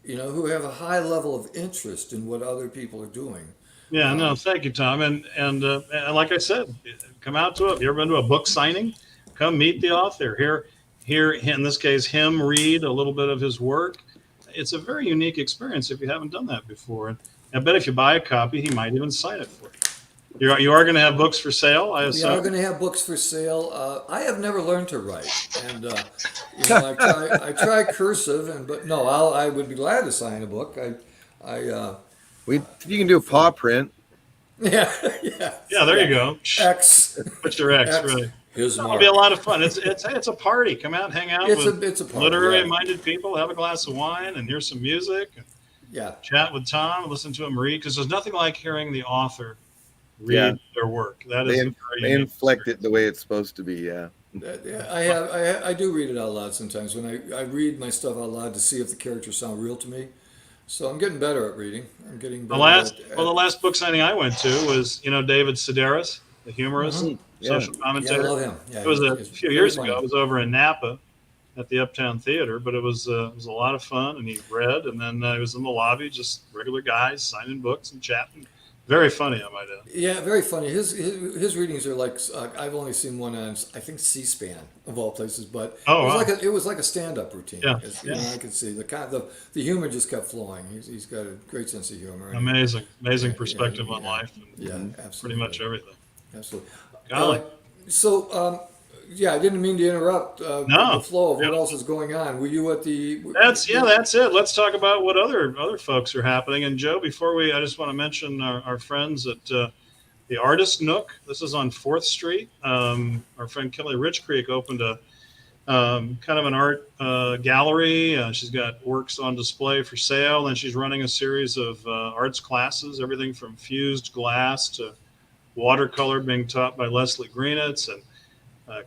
you know, who have a high level of interest in what other people are doing. Yeah, no, thank you, Tom. And like I said, come out to it. If you ever been to a book signing, come meet the author. Hear in this case him read a little bit of his work. It's a very unique experience if you haven't done that before. And I bet if you buy a copy, he might even sign it for you. You are going to have books for sale, I We are assume. going to have books for sale. I have never learned to write, and you know, I try cursive, but no, I would be glad to sign a book. You can do a paw print. Yeah, yeah, Yeah, there you go. X, Put your X, X, right. his It'll mark. be a lot of fun. It's a party. Come out, hang out with It's a part. literary Yeah, minded people, have a glass of wine, and hear some music, and yeah. chat with Tom, listen to him read. Because there's nothing like hearing the author Yeah, read their work. That they is a in, very they unique inflect experience. it the way it's supposed to be. Yeah. I do read it out loud sometimes when I read my stuff out loud to see if the characters sound real to me. So I'm getting better at reading. I'm getting better The last book signing I went to was, you know, David Sedaris, the humorist, Mhm. Yeah. social Yeah, I commentator. love him. Yeah, It was a he's few very years ago. funny. It was over in Napa at the Uptown Theater, but it was a lot of fun. And he read, and then he was in the lobby, just regular guys signing books and chatting. Very funny, I might add. Yeah, very funny. His readings are like, I've only seen one on, I think, C-SPAN of all places, but Oh, wow. it was like a stand-up routine. Yeah, You know, yeah. I could see the humor just kept flowing. He's got a great sense of humor. And, Amazing, amazing yeah, perspective on yeah, life yeah, and pretty absolutely, much everything. absolutely. Golly. So Yeah, I didn't mean to interrupt the No, flow of what else is going on. Were you at the? that's it. Let's talk about what other folks are happening. And Joe, I just want to mention our friends at the Artist Nook. This is on 4th Street. Our friend Kelly Rich Creek opened a kind of an art gallery. She's got works on display for sale, and she's running a series of arts classes, everything from fused glass to watercolor, being taught by Leslie Greenitz, and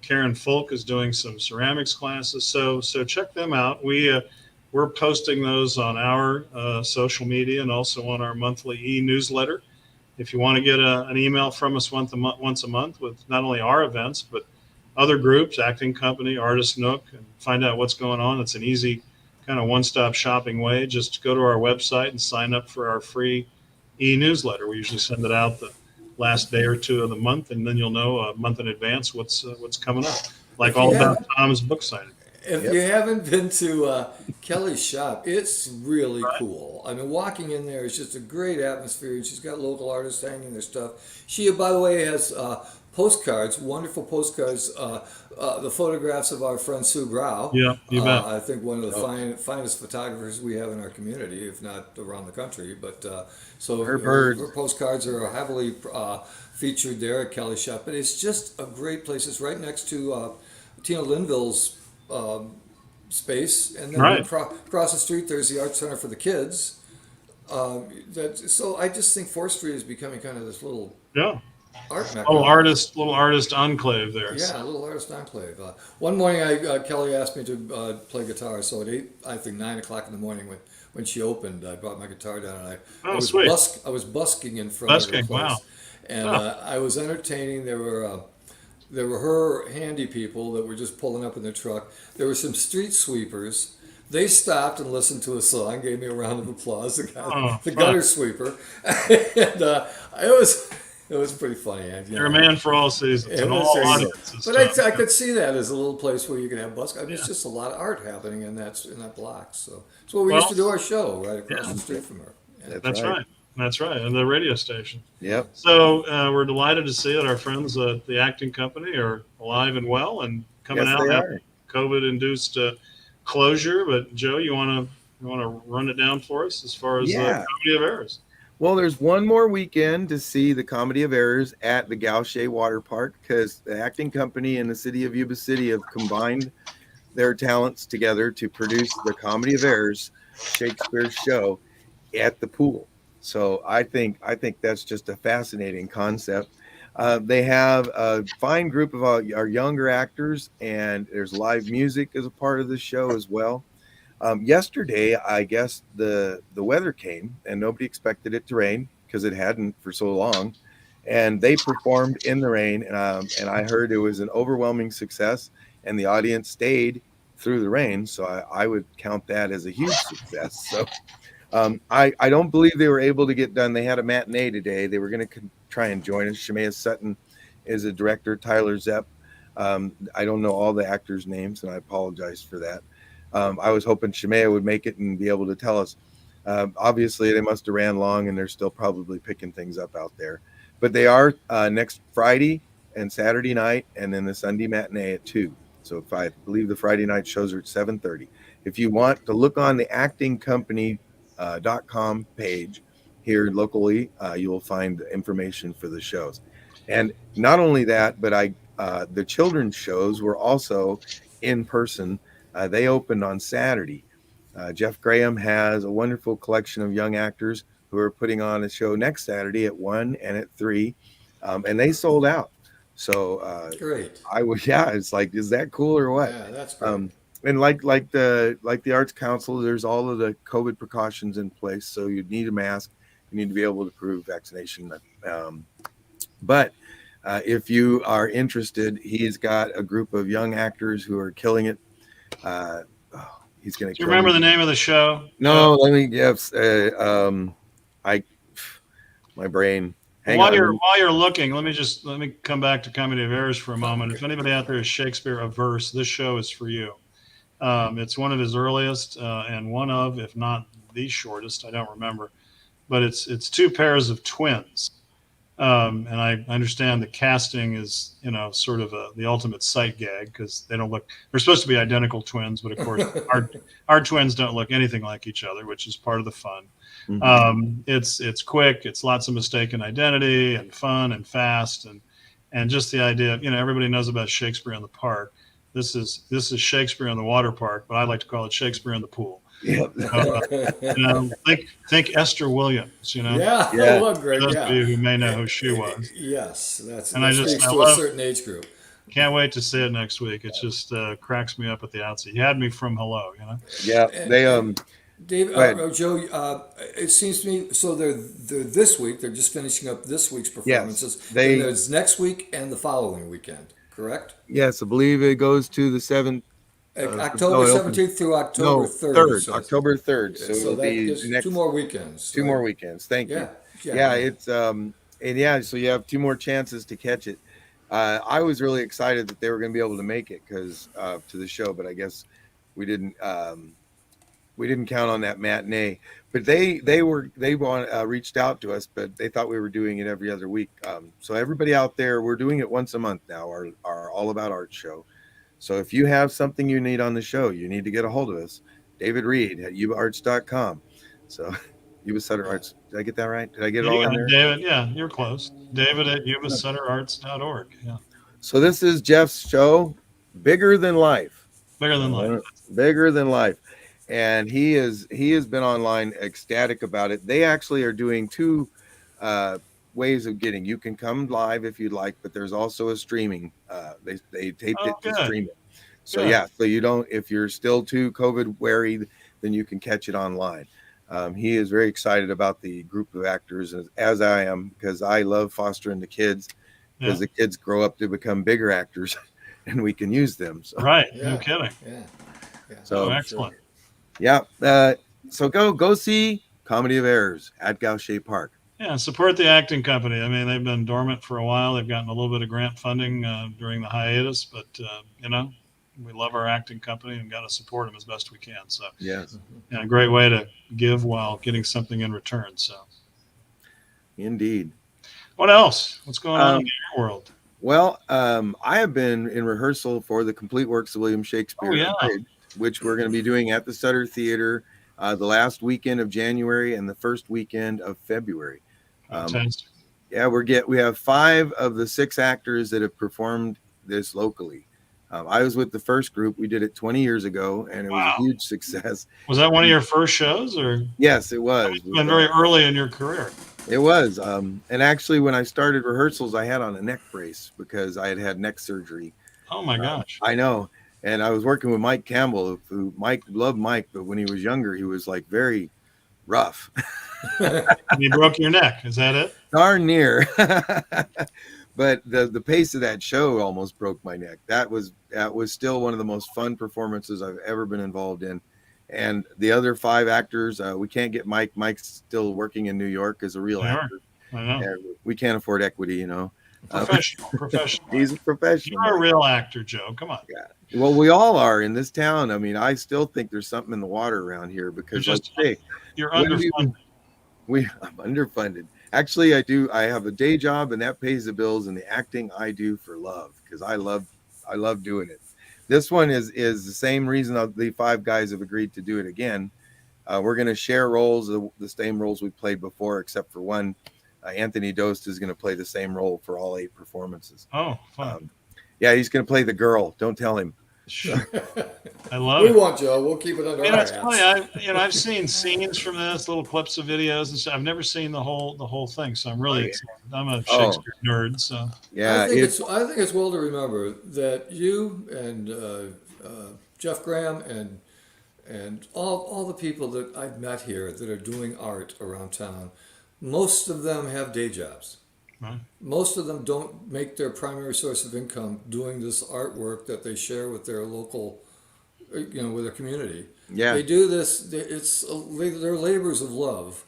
Karen Folk is doing some ceramics classes. So check them out. We're posting those on our social media and also on our monthly e-newsletter. If you want to get an email from us once a month with not only our events but other groups, Acting Company, Artist Nook, and find out what's going on, it's an easy kind of one-stop shopping way. Just go to our website and sign up for our free e-newsletter. We usually send it out the last day or two of the month, and then you'll know a month in advance what's coming up. Like If all you about have, Tom's book signing. if Yep. you haven't been to Kelly's shop, it's really Right. cool. I mean, walking in there is just a great atmosphere. She's got local artists hanging their stuff. She, by the way, has postcards, wonderful postcards. The photographs of our friend Sue Grau. Yeah, you bet. I think one of the Oh. finest photographers we have in our community, if not around the country. But so Her birds. her postcards are heavily featured there at Kelly's shop. But it's just a great place. It's right next to Tina Linville's space, and then Right. across the street there's the art center for the kids. So I just think 4th Street is becoming kind of this little Yeah, art mecca. little artist enclave there. Yeah, a little artist enclave. One morning, Kelly asked me to play guitar. So at 8, I think 9 o'clock in the morning, when she opened, I brought my guitar down and Oh, sweet. I was busking in front of Busking, her place, wow. and Oh. I was entertaining. There were her handy people that were just pulling up in their truck. There were some street sweepers. They stopped and listened to a song, gave me a round of applause. Oh, The fun. gutter sweeper, and it was pretty funny. You're a man for all seasons It and was all very good. audiences. But Tom. I could see that as a little place where you can have busk. I mean, Yeah. it's just a lot of art happening in that block. So it's where we Well, used to do our show right across yeah. the street from her. Yeah. That's right. That's right. And the radio station. Yep. So we're delighted to see that our friends at the Acting Company are alive and well and coming Yes, out they after are. COVID-induced closure. But Joe, you want to run it down for us as far as the Yeah. Comedy of Errors? Well, there's one more weekend to see the Comedy of Errors at the Gauche Water Park because the Acting Company and the city of Yuba City have combined their talents together to produce the Comedy of Errors Shakespeare show at the pool. So I think that's just a fascinating concept. They have a fine group of our younger actors, and there's live music as a part of the show as well. Yesterday, I guess the weather came and nobody expected it to rain because it hadn't for so long, and they performed in the rain. And I heard it was an overwhelming success, and the audience stayed through the rain. So I would count that as a huge success. So I don't believe they were able to get done. They had a matinee today. They were going to try and join us. Shemaya Sutton is a director. Tyler Zepp. I don't know all the actors' names, and I apologize for that. I was hoping Shemaya would make it and be able to tell us. Obviously, they must have ran long, and they're still probably picking things up out there. But they are next Friday and Saturday night, and then the Sunday matinee at 2. So if I believe the Friday night shows are at 7:30. If you want to look on the actingcompany.com page here locally, you will find information for the shows. And not only that, but the children's shows were also in person. They opened on Saturday. Jeff Graham has a wonderful collection of young actors who are putting on a show next Saturday at 1 and at 3, and they sold out. So Great. it's like, is that cool or what? Yeah, that's great. And like the Arts Council, there's all of the COVID precautions in place. So you need a mask, you need to be able to prove vaccination. But if you are interested, he's got a group of young actors who are killing it. He's going to. Do you remember the name of the show? No, let me guess. My brain. Hang while on. you're looking, let me come back to Comedy of Errors for a moment. If anybody out there is Shakespeare averse, this show is for you. It's one of his earliest and one of, if not the shortest, I don't remember, but it's two pairs of twins And I understand that casting is, sort of the ultimate sight gag because they don't look. They're supposed to be identical twins, but of course, our twins don't look anything like each other, which is part of the fun. It's quick. It's lots of mistaken identity and fun and fast and just the idea. Everybody knows about Shakespeare in the Park. This is Shakespeare in the water park, but I like to call it Shakespeare in the pool. Yep. Think Esther Williams. Yeah, Yeah. well, Greg, Those yeah. of you who may know who she was. Yes, And that I speaks to a love, certain age group. can't wait to see it next week. It just cracks me up at the outset. You had me from hello, Yeah. They Dave, go ahead. Joe, it seems to me so. They're this week. They're just finishing up this week's performances. Yes, Then there's next week and the following weekend. Correct? yes, I believe it goes to the 7th. No, October it opens 17th through October no 3rd. 3rd, October 3rd. So So it'll that be gives the 2 next more weekends. 2 right? more weekends. Thank you. Yeah, Yeah, it's and yeah, so you have 2 more chances to catch it. I was really excited that they were going to be able to make it because to the show, but I guess we didn't count on that matinee. But they reached out to us, but they thought we were doing it every other week. So everybody out there, we're doing it once a month now. Our All About Art show. So if you have something you need on the show, you need to get a hold of us. David Reed at YubaArts.com. So YubaSutterArts. Did I get that right? Did I get it all in there? David, yeah, you're close. David at YubaSutterArts.org. Yeah, So this is Jeff's show, Bigger Than Life. bigger than life. Bigger Than Life. And he has been online ecstatic about it. They actually are doing 2 ways of getting. You can come live if you'd like, but there's also a streaming. They taped it to Good. stream it. So Good. yeah, so you don't, if you're still too COVID worried, then you can catch it online. He is very excited about the group of actors, as I am, because I love fostering the kids, because the kids grow up to become bigger actors, and we can use them. So. Right. Yeah. No kidding. Yeah. So Excellent. yeah, so go see Comedy of Errors at Gauche Park. Yeah, support the acting company. I mean, they've been dormant for a while. They've gotten a little bit of grant funding during the hiatus, but we love our acting company and got to support them as best we can. So, Yes, and a great way to give while getting something in return. So, indeed. what else? What's going on in your world? Well, I have been in rehearsal for the complete works of William Shakespeare, which we're going to be doing at the Sutter Theater the last weekend of January and the first weekend of February. Fantastic. Yeah, we have 5 of the 6 actors that have performed this locally. I was with the first group. We did it 20 years ago, and it was a huge success. Was that one of your first shows, or? Yes, it was. It's been very early in your career. It was. And actually, when I started rehearsals, I had on a neck brace because I had neck surgery. Oh, my gosh. I know. And I was working with Mike Campbell, who Mike loved Mike, but when he was younger, he was like very rough. And you broke your neck. Is that it? Darn near. But the pace of that show almost broke my neck. That was still one of the most fun performances I've ever been involved in. And the other 5 actors, we can't get Mike. Mike's still working in New York as a real actor. I know. And we can't afford equity, Professional. He's a professional. You're a real actor, Joe. Come on. Yeah. Well, we all are in this town. I mean, I still think there's something in the water around here because you're underfunded. I'm underfunded. Actually, I do. I have a day job and that pays the bills, and the acting I do for love because I love doing it. This one is the same reason the 5 guys have agreed to do it again. We're going to share roles, the same roles we played before, except for one. Anthony Dost is going to play the same role for all 8 performances. Oh, fun. Yeah, he's going to play the girl. Don't tell him. Sure. I love We it. want Joe. We'll keep it under our It's hats. funny. I've seen scenes from this, little clips of videos and stuff. I've never seen the whole thing, so I'm really excited. I'm a Shakespeare nerd, so Yeah, I think it's well to remember that you and Jeff Graham and all the people that I've met here that are doing art around town, most of them have day jobs. Right. Most of them don't make their primary source of income doing this artwork that they share with their local, with their community. Yeah. They do this. They're labors of love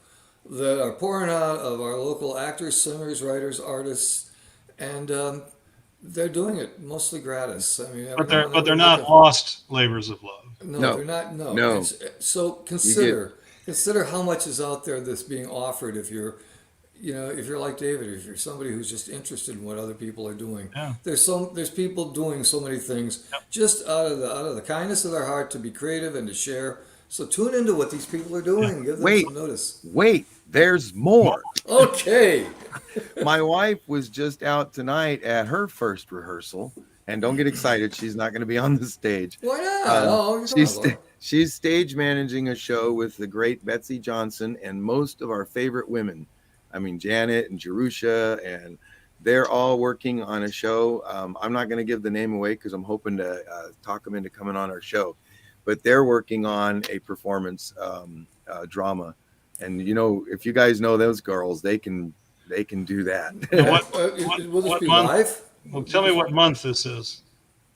that are pouring out of our local actors, singers, writers, artists, and they're doing it mostly gratis. I mean, but they're not lost labors of love. No, they're not. No. So consider how much is out there that's being offered if you're if you're like David, if you're somebody who's just interested in what other people are doing, Yeah. there's people doing so many things just out of the kindness of their heart to be creative and to share. So tune into what these people are doing. Give them Wait, some notice. wait, there's more. Okay. My wife was just out tonight at her first rehearsal, and don't get excited, she's not going to be on the stage. Why not? Oh, come on, Laura. She's stage managing a show with the great Betsy Johnson and most of our favorite women. I mean, Janet and Jerusha, and they're all working on a show. I'm not going to give the name away because I'm hoping to talk them into coming on our show, but they're working on a performance drama. And if you guys know those girls, they can do that. Will this what be month? live? Well, tell me what month this is.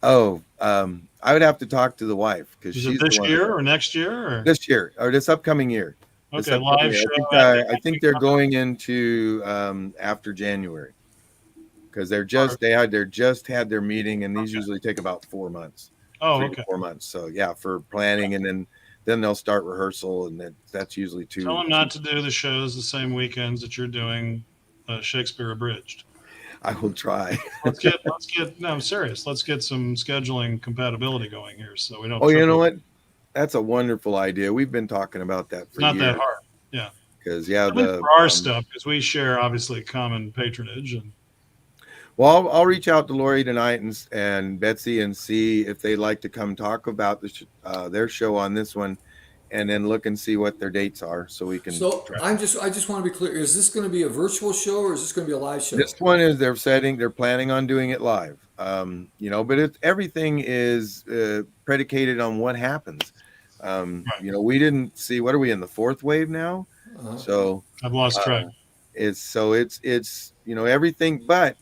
Oh, I would have to talk to the wife because Is she's it this the one. year or next year? Or? This year or this upcoming year. This Okay, upcoming live year. show. I think they're going into after January because they just had their meeting, and these usually take about 4 months. Oh, 3 to okay. 4 months. So yeah, for planning, and then they'll start rehearsal, and that's usually two. Tell them not to do the shows the same weekends that you're doing Shakespeare Abridged. I will try. Let's get. No, I'm serious. Let's get some scheduling compatibility going here, so we don't. Oh, you know what? That's a wonderful idea. We've been talking about that for It's not years. that hard. Yeah. Because For our stuff, because we share obviously common patronage, and well, I'll reach out to Lori tonight and Betsy and see if they'd like to come talk about their show on this one, and then look and see what their dates are, so we can. So I just want to be clear. Is this going to be a virtual show or is this going to be a live show? This one is they're planning on doing it live. But everything is predicated on what happens. We didn't see, what are we in the fourth wave now? Uh-huh. So I've lost track. it's everything, but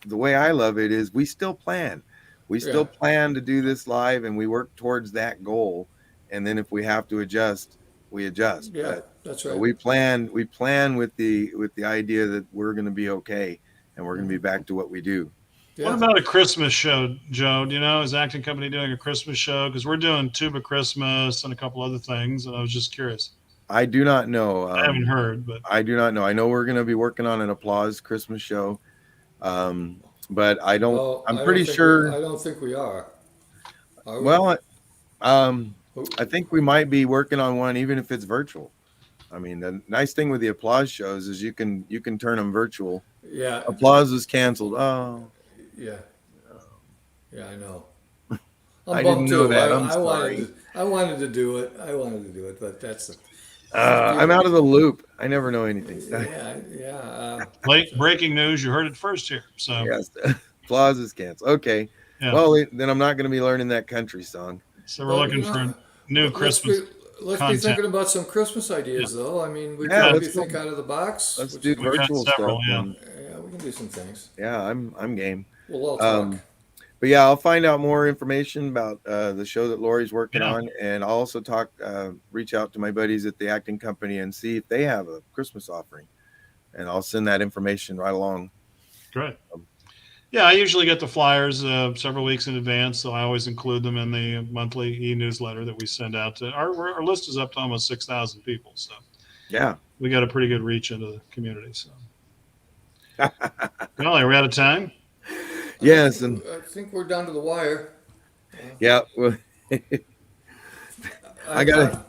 the way I love it is we still plan. We still plan to do this live, and we work towards that goal. And then if we have to adjust, we adjust. Yeah, but, that's right. We plan with the idea that we're going to be okay, and we're going to be back to what we do. Yeah. What about a Christmas show, Joe? Do you know, is acting company doing a Christmas show? Because we're doing Tuba Christmas and a couple other things, and I was just curious. I do not know. I haven't heard, but I do not know. I know we're going to be working on an Applause Christmas show, but I don't. Well, I'm pretty sure. I don't think we are. Are we? Well, I think we might be working on one, even if it's virtual. I mean, the nice thing with the Applause shows is you can turn them virtual. Yeah. Applause is canceled. Oh. Yeah. Yeah, I know. I didn't know that. I'm I sorry. wanted to do it. But that's. I'm out of the loop. I never know anything. Yeah. late breaking news. You heard it first here. So Yes, Applause is canceled. Okay. Yeah. Well, then I'm not going to be learning that country song. So we're looking for new Christmas. Let's content. be thinking about some Christmas ideas, though. I mean, we Yeah, can maybe let's think out of the box. Let's which do is- We've had virtual several, stuff. yeah. and- Yeah, we can do some things. Yeah, I'm game. We'll all talk. But yeah, I'll find out more information about the show that Lori's working Yeah. on, and I'll also reach out to my buddies at the acting company and see if they have a Christmas offering, and I'll send that information right along. Great. Yeah, I usually get the flyers several weeks in advance, so I always include them in the monthly e-newsletter that we send out to our list is up to almost 6,000 people, so Yeah. we got a pretty good reach into the community. So, well, are we out of time? Yes, and I think we're down to the wire. yeah, well, I got it.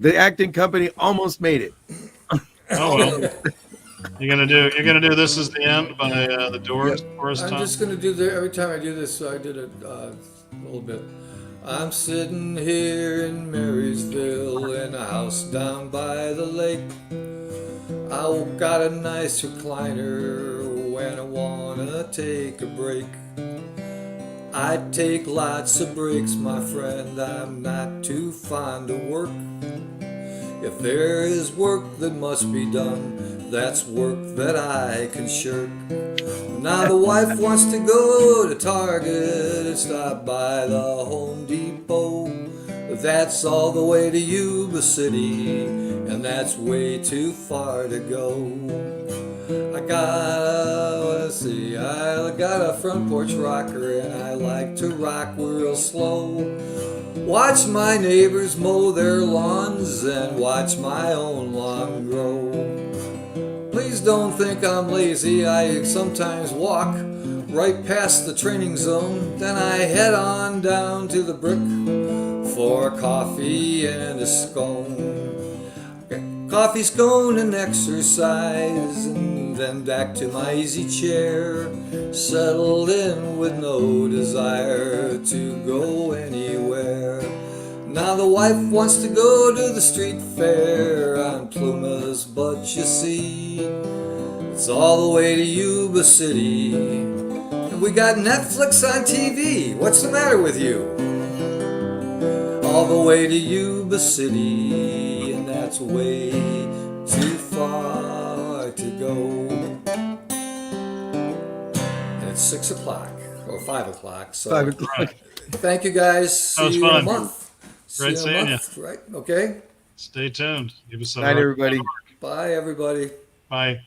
The acting company almost made it. Oh well. You're gonna do this is the end by the Doors. I'm just going to do every time I do this, I did it a little bit. I'm sitting here in Marysville in a house down by the lake. I got a nice recliner when I want to take a break. I take lots of breaks, my friend, I'm not too fond of work. If there is work that must be done, that's work that I can shirk. Now the wife wants to go to Target and stop by the Home Depot. But that's all the way to Yuba City, and that's way too far to go. I got a front porch rocker, and I like to rock real slow. Watch my neighbors mow their lawns and watch my own lawn grow. Please don't think I'm lazy. I sometimes walk right past the training zone. Then I head on down to the Brick for coffee and a scone. Coffee, scone, and exercise, and then back to my easy chair, settled in with no desire to go anywhere. Now the wife wants to go to the street fair on Plumas, but you see, it's all the way to Yuba City. And we got Netflix on TV. What's the matter with you? All the way to Yuba City, and that's way too far to go. And it's 6 o'clock or 5 o'clock. So 5 o'clock. Right. thank you guys. That was See you in a fun. month. Great See you in a seeing month, right? Okay. Stay tuned. Give us a Night, everybody. Bye, everybody. Bye.